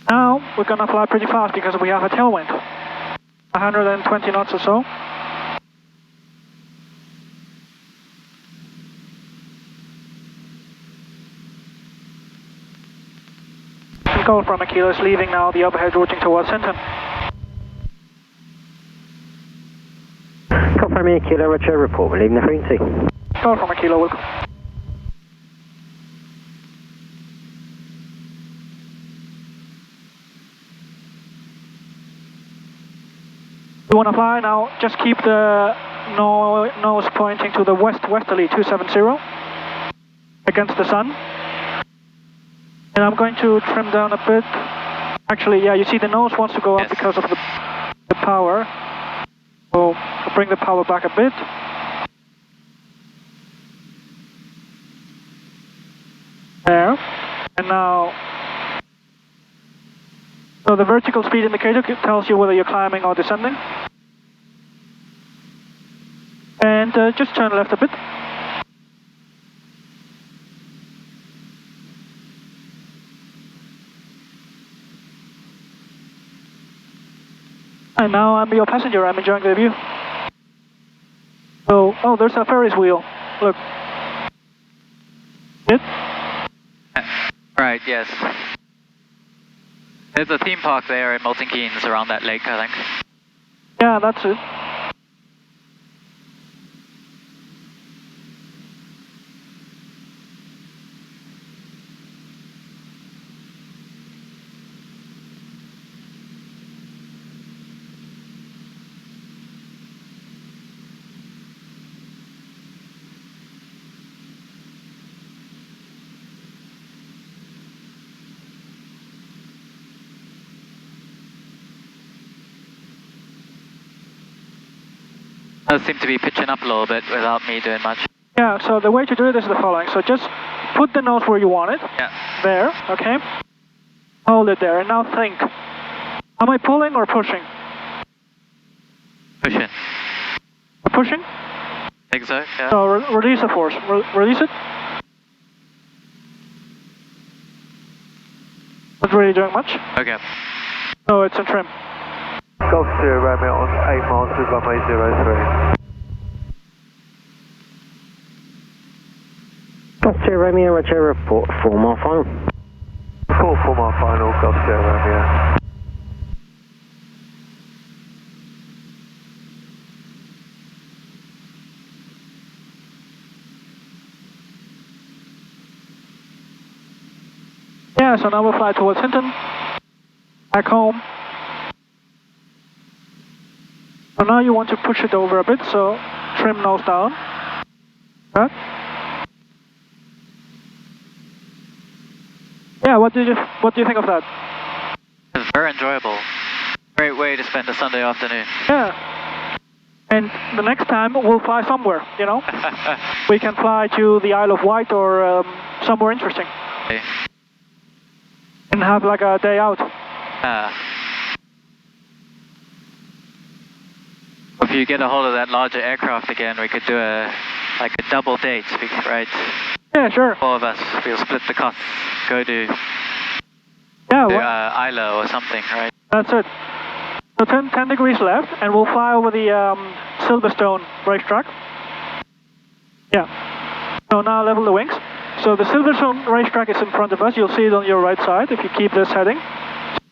Speaker 1: Now we're gonna fly pretty fast because we have a tailwind. 120 knots or so. Golf from Kilo is leaving now, the overhead routing towards Hinton.
Speaker 7: Golf from Kilo, Roger, report, we're leaving the frequency.
Speaker 1: Golf from Kilo, will. You want to fly now, just keep the nose pointing to the westerly 270 against the sun. And I'm going to trim down a bit. Actually, yeah, you see the nose wants to go up because of the power. So I'll bring the power back a bit. There. And now, so the vertical speed indicator tells you whether you're climbing or descending. And just turn left a bit. And now I'm your passenger, I'm enjoying the view. So, oh, there's a Ferris wheel. Look. It?
Speaker 2: Right, yes. There's a theme park there in Milton Keynes around that lake, I think.
Speaker 1: Yeah, that's it.
Speaker 2: Does seem to be pitching up a little bit without me doing much.
Speaker 1: Yeah, so the way to do it is the following. So just put the nose where you want it.
Speaker 2: Yeah.
Speaker 1: There, okay? Hold it there, and now think. Am I pulling or pushing?
Speaker 2: Pushing.
Speaker 1: Pushing?
Speaker 2: Think so, yeah.
Speaker 1: So release the force. Release it. Not really doing much.
Speaker 2: Okay.
Speaker 1: So it's in trim.
Speaker 3: Golf Sierra Romeo on 8 miles with runway 03.
Speaker 7: Golf Sierra Romeo, Roger, report 4 mile final.
Speaker 3: 4 mile final, Golf Sierra Romeo.
Speaker 1: Yeah, so now we'll fly towards Hinton. Back home. So now you want to push it over a bit, so trim nose down. Right? Yeah, what do you think of that?
Speaker 2: It's very enjoyable. Great way to spend a Sunday afternoon.
Speaker 1: Yeah. And the next time we'll fly somewhere, you know? We can fly to the Isle of Wight or somewhere interesting.
Speaker 2: Okay.
Speaker 1: And have like a day out.
Speaker 2: If you get a hold of that larger aircraft again, we could do a double date, right?
Speaker 1: Yeah, sure.
Speaker 2: 4 of us, we'll split the costs, go to Isla or something, right?
Speaker 1: That's it. So 10 degrees left, and we'll fly over the Silverstone racetrack. Yeah. So now level the wings. So the Silverstone racetrack is in front of us. You'll see it on your right side if you keep this heading.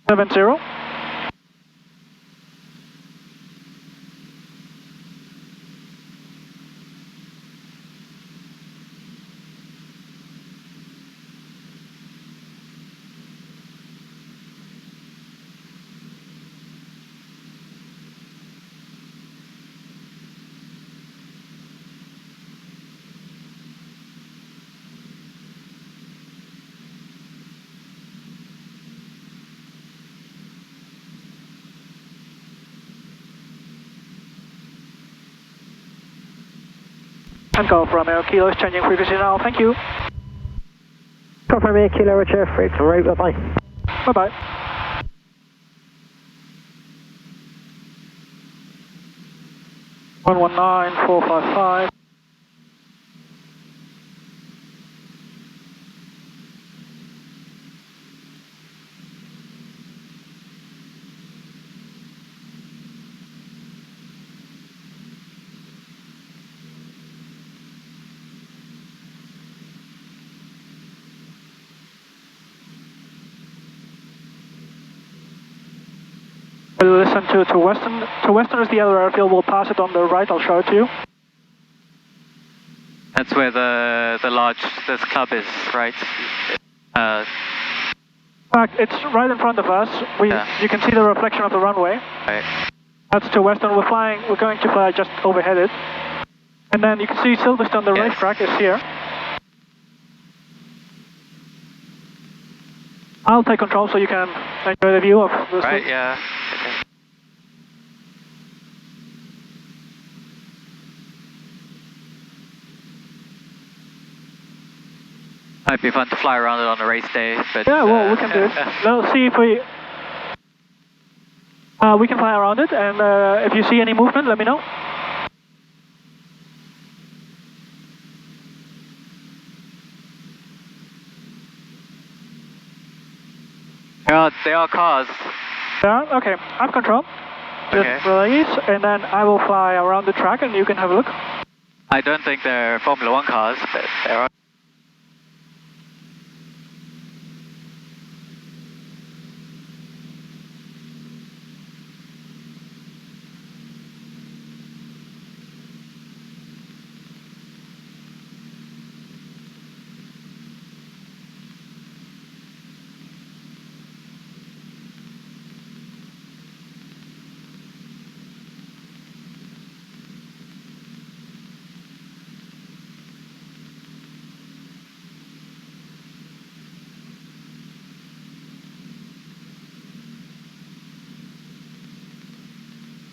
Speaker 1: 70. And Golf Romeo Kilo is changing frequency now, thank you.
Speaker 7: Golf Romeo Kilo, Roger, freight en route, bye bye.
Speaker 1: Bye bye. One 19455. We'll listen to Western. So Western is the other airfield. We'll pass it on the right. I'll show it to you.
Speaker 2: That's where this club is, right?
Speaker 1: In fact, it's right in front of us. You can see the reflection of the runway.
Speaker 2: Right.
Speaker 1: That's to western. We're going to fly just overhead it. And then you can see Silverstone, the racetrack is here. I'll take control so you can enjoy the view of the
Speaker 2: Right, yeah. Okay. Might be fun to fly around it on a race day, but...
Speaker 1: Yeah, well, we can do it. Let's see if we can fly around it, and if you see any movement, let me know.
Speaker 2: There are cars.
Speaker 1: Yeah, okay, I have control. Just release, and then I will fly around the track and you can have a look.
Speaker 2: I don't think they're Formula 1 cars, but there are.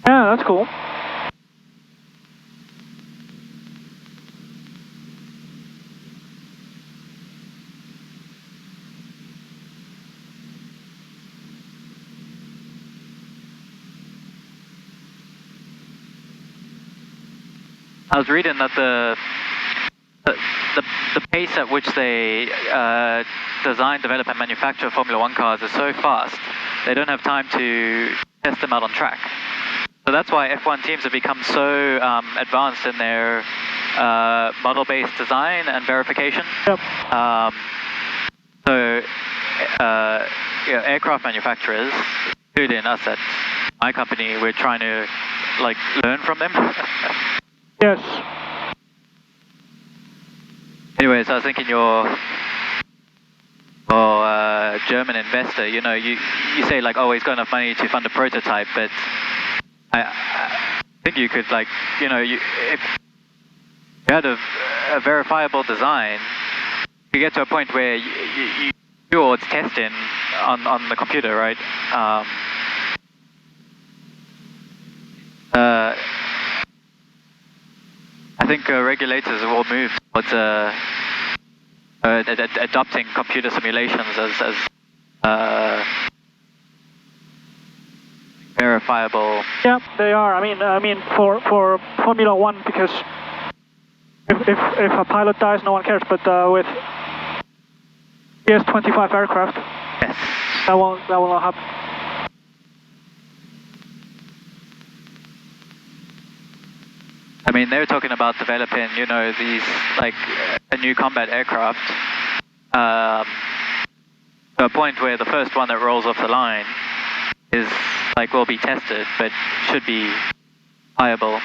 Speaker 1: Yeah, that's cool.
Speaker 2: I was reading that the pace at which they design, develop and manufacture Formula 1 cars is so fast, they don't have time to test them out on track. So that's why F1 teams have become so advanced in their model-based design and verification.
Speaker 1: Yep.
Speaker 2: Aircraft manufacturers, including us at my company, we're trying to learn from them.
Speaker 1: Yes.
Speaker 2: Anyways, I was thinking your German investor, you say oh, he's got enough money to fund a prototype, but I think you could if you had a verifiable design, you get to a point where you do all its testing on the computer, right? I think regulators will move towards adopting computer simulations as verifiable.
Speaker 1: Yeah, they are. I mean, for Formula 1, because if a pilot dies, no one cares. But with PS25 aircraft,
Speaker 2: yes,
Speaker 1: that will not happen.
Speaker 2: I mean, they're talking about developing, these a new combat aircraft to a point where the first one that rolls off the line is will be tested, but should be viable,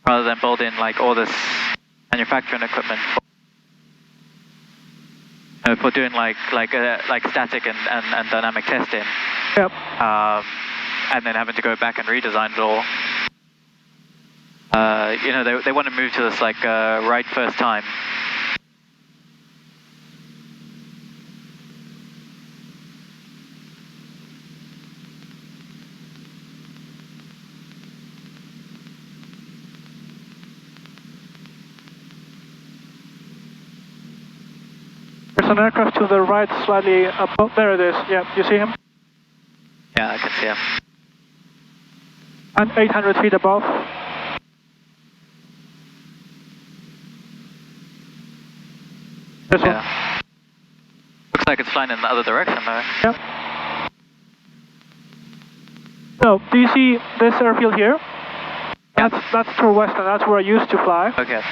Speaker 2: rather than building all this manufacturing equipment for doing static and dynamic testing.
Speaker 1: Yep.
Speaker 2: And then having to go back and redesign it all. They want to move to this right first time.
Speaker 1: There's an aircraft to the right, slightly above. There it is. Yeah, you see him?
Speaker 2: Yeah, I can see him.
Speaker 1: And 800 feet above. This one.
Speaker 2: Looks like it's flying in the other direction though.
Speaker 1: Yep. So, do you see this airfield here?
Speaker 2: Yeah.
Speaker 1: That's to western. That's where I used to fly.
Speaker 2: Okay.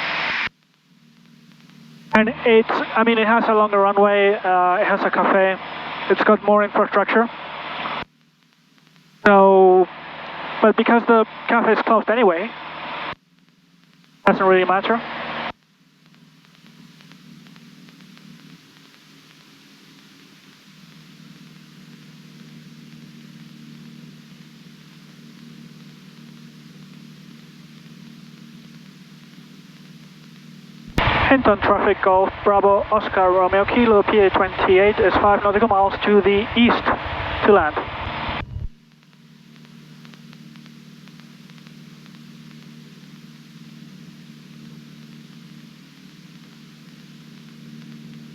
Speaker 1: And it has a longer runway, it has a cafe, it's got more infrastructure. So, but because the cafe is closed anyway, doesn't really matter. Hinton traffic, Golf Bravo Oscar Romeo Kilo PA28 is 5 nautical miles to the east to land.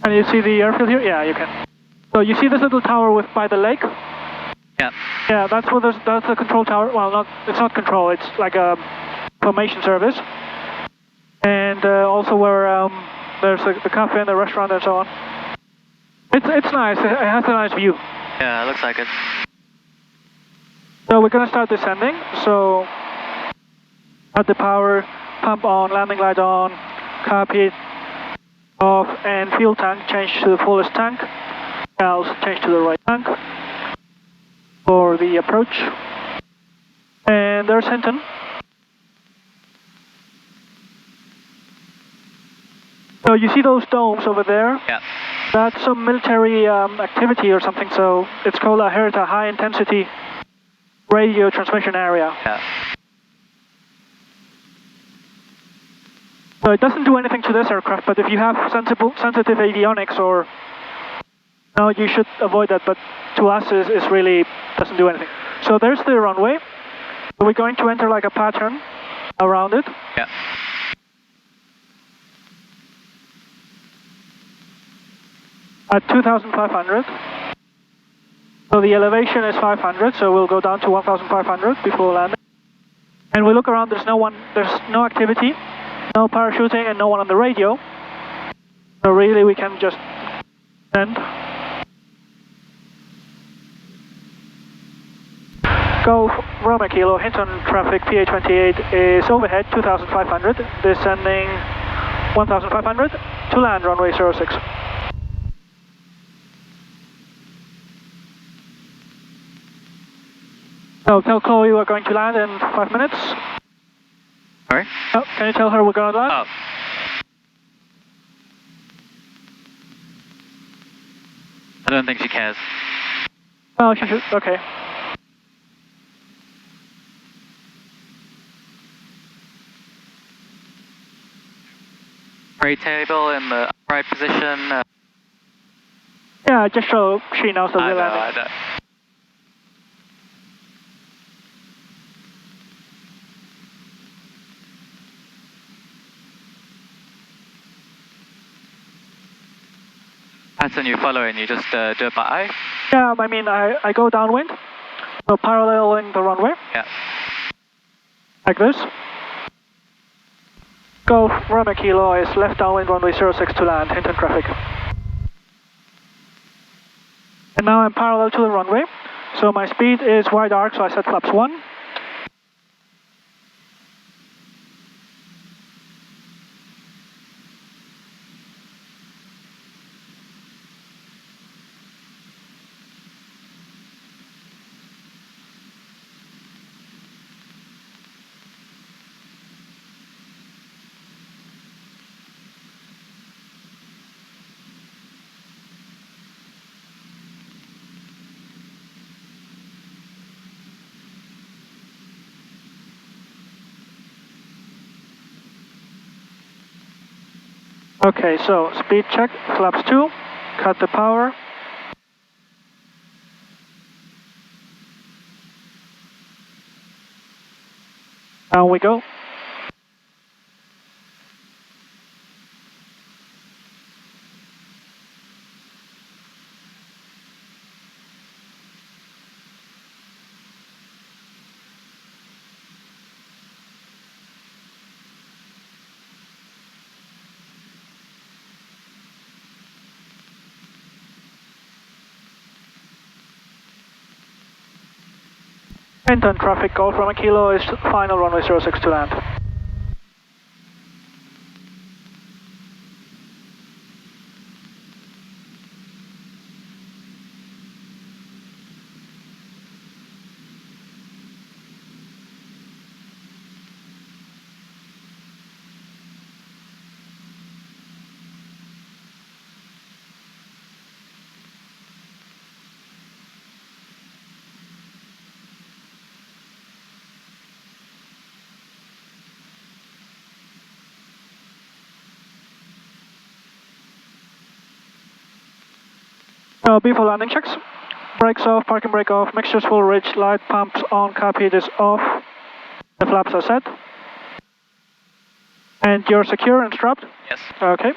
Speaker 1: Can you see the airfield here? Yeah, you can. So you see this little tower by the lake?
Speaker 2: Yeah.
Speaker 1: Yeah, that's the control tower. Well, it's not control. It's like a formation service, and also where there's the cafe and the restaurant and so on. It's nice. It has a nice view.
Speaker 2: Yeah, it looks like it.
Speaker 1: So we're gonna start descending. So add the power, pump on, landing light on, carpet off, and fuel tank change to the fullest tank. I'll change to the right tank for the approach. And there's Hinton. So you see those domes over there?
Speaker 2: Yeah.
Speaker 1: That's some military activity or something, so it's called a HERTA, high intensity radio transmission area.
Speaker 2: Yeah.
Speaker 1: So it doesn't do anything to this aircraft, but if you have sensitive avionics or no, you should avoid that, but to us it really doesn't do anything. So there's the runway. So we're going to enter like a pattern around it.
Speaker 2: Yeah.
Speaker 1: At 2,500. So the elevation is 500, so we'll go down to 1,500 before landing. And we look around, there's no activity, no parachuting, and no one on the radio. So really we can just send. Go Romeo Kilo, Hinton traffic, PA28 is overhead, 2,500, descending 1,500 to land runway 06. So tell Chloe we're going to land in 5 minutes.
Speaker 2: Sorry?
Speaker 1: Oh, can you tell her we're going to land?
Speaker 2: Oh. I don't think she cares.
Speaker 1: Oh, she should, okay.
Speaker 2: Tray table in the upright position.
Speaker 1: Yeah, just so she knows that we're landing.
Speaker 2: I know. Pattern you follow and you just do it by eye?
Speaker 1: Yeah, I mean, I go downwind, so paralleling the runway.
Speaker 2: Yeah.
Speaker 1: Like this. Go Romeo Kilo is left downwind runway 06 to land, Hinton traffic. And now I'm parallel to the runway, so my speed is wide arc, so I set flaps 1. Okay, so speed check, flaps 2, cut the power. Down we go. Hinton traffic, Golf Romeo Kilo is final runway 06 to land. B for landing checks. Brakes off, parking brake off, mixtures full, ridge, light, pumps on, cap heat is off. The flaps are set. And you're secure and strapped?
Speaker 2: Yes.
Speaker 1: Okay.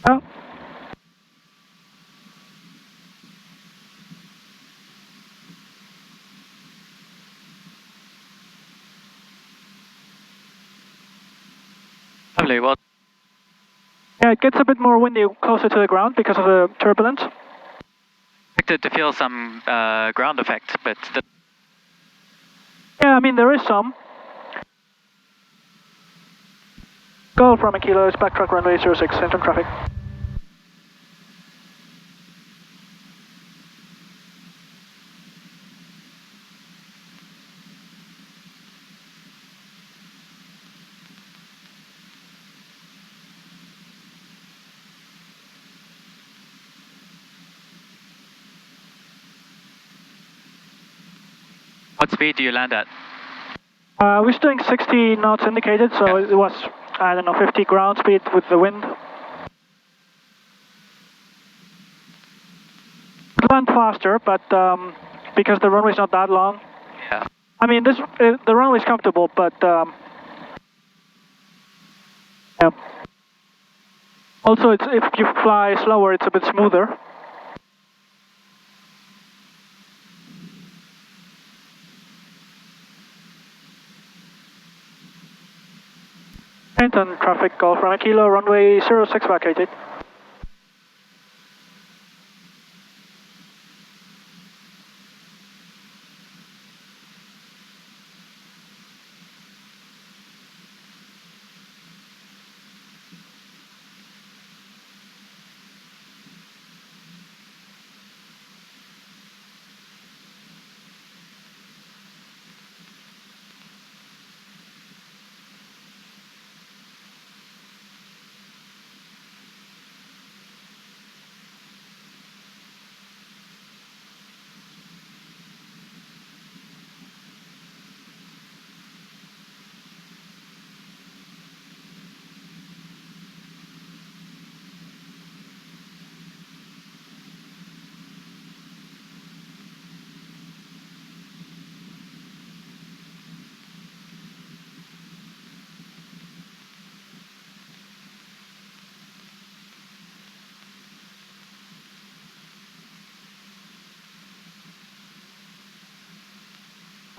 Speaker 1: Oh.
Speaker 2: Lovely, well.
Speaker 1: Yeah, it gets a bit more windy closer to the ground because of the turbulence.
Speaker 2: Expected to feel some ground effect, but...
Speaker 1: Yeah, I mean, there is some. Golf from a kilo, is backtrack runway 06, Hinton traffic.
Speaker 2: What speed do you land at?
Speaker 1: We're doing 60 knots indicated, so it was, I don't know, 50 ground speed with the wind. Land faster, but because the runway's not that long.
Speaker 2: Yeah.
Speaker 1: I mean, the runway's comfortable, but yeah. Also, if you fly slower, it's a bit smoother. Hinton traffic, Golf from a kilo, runway 06 vacated.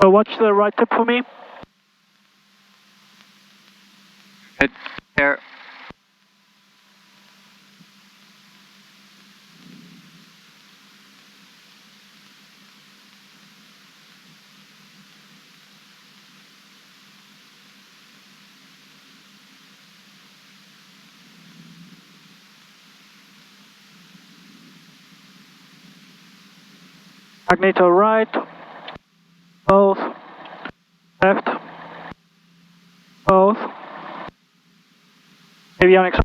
Speaker 1: So watch the right tip for me.
Speaker 2: Good. There.
Speaker 1: Magneto right, both, left, both, avionics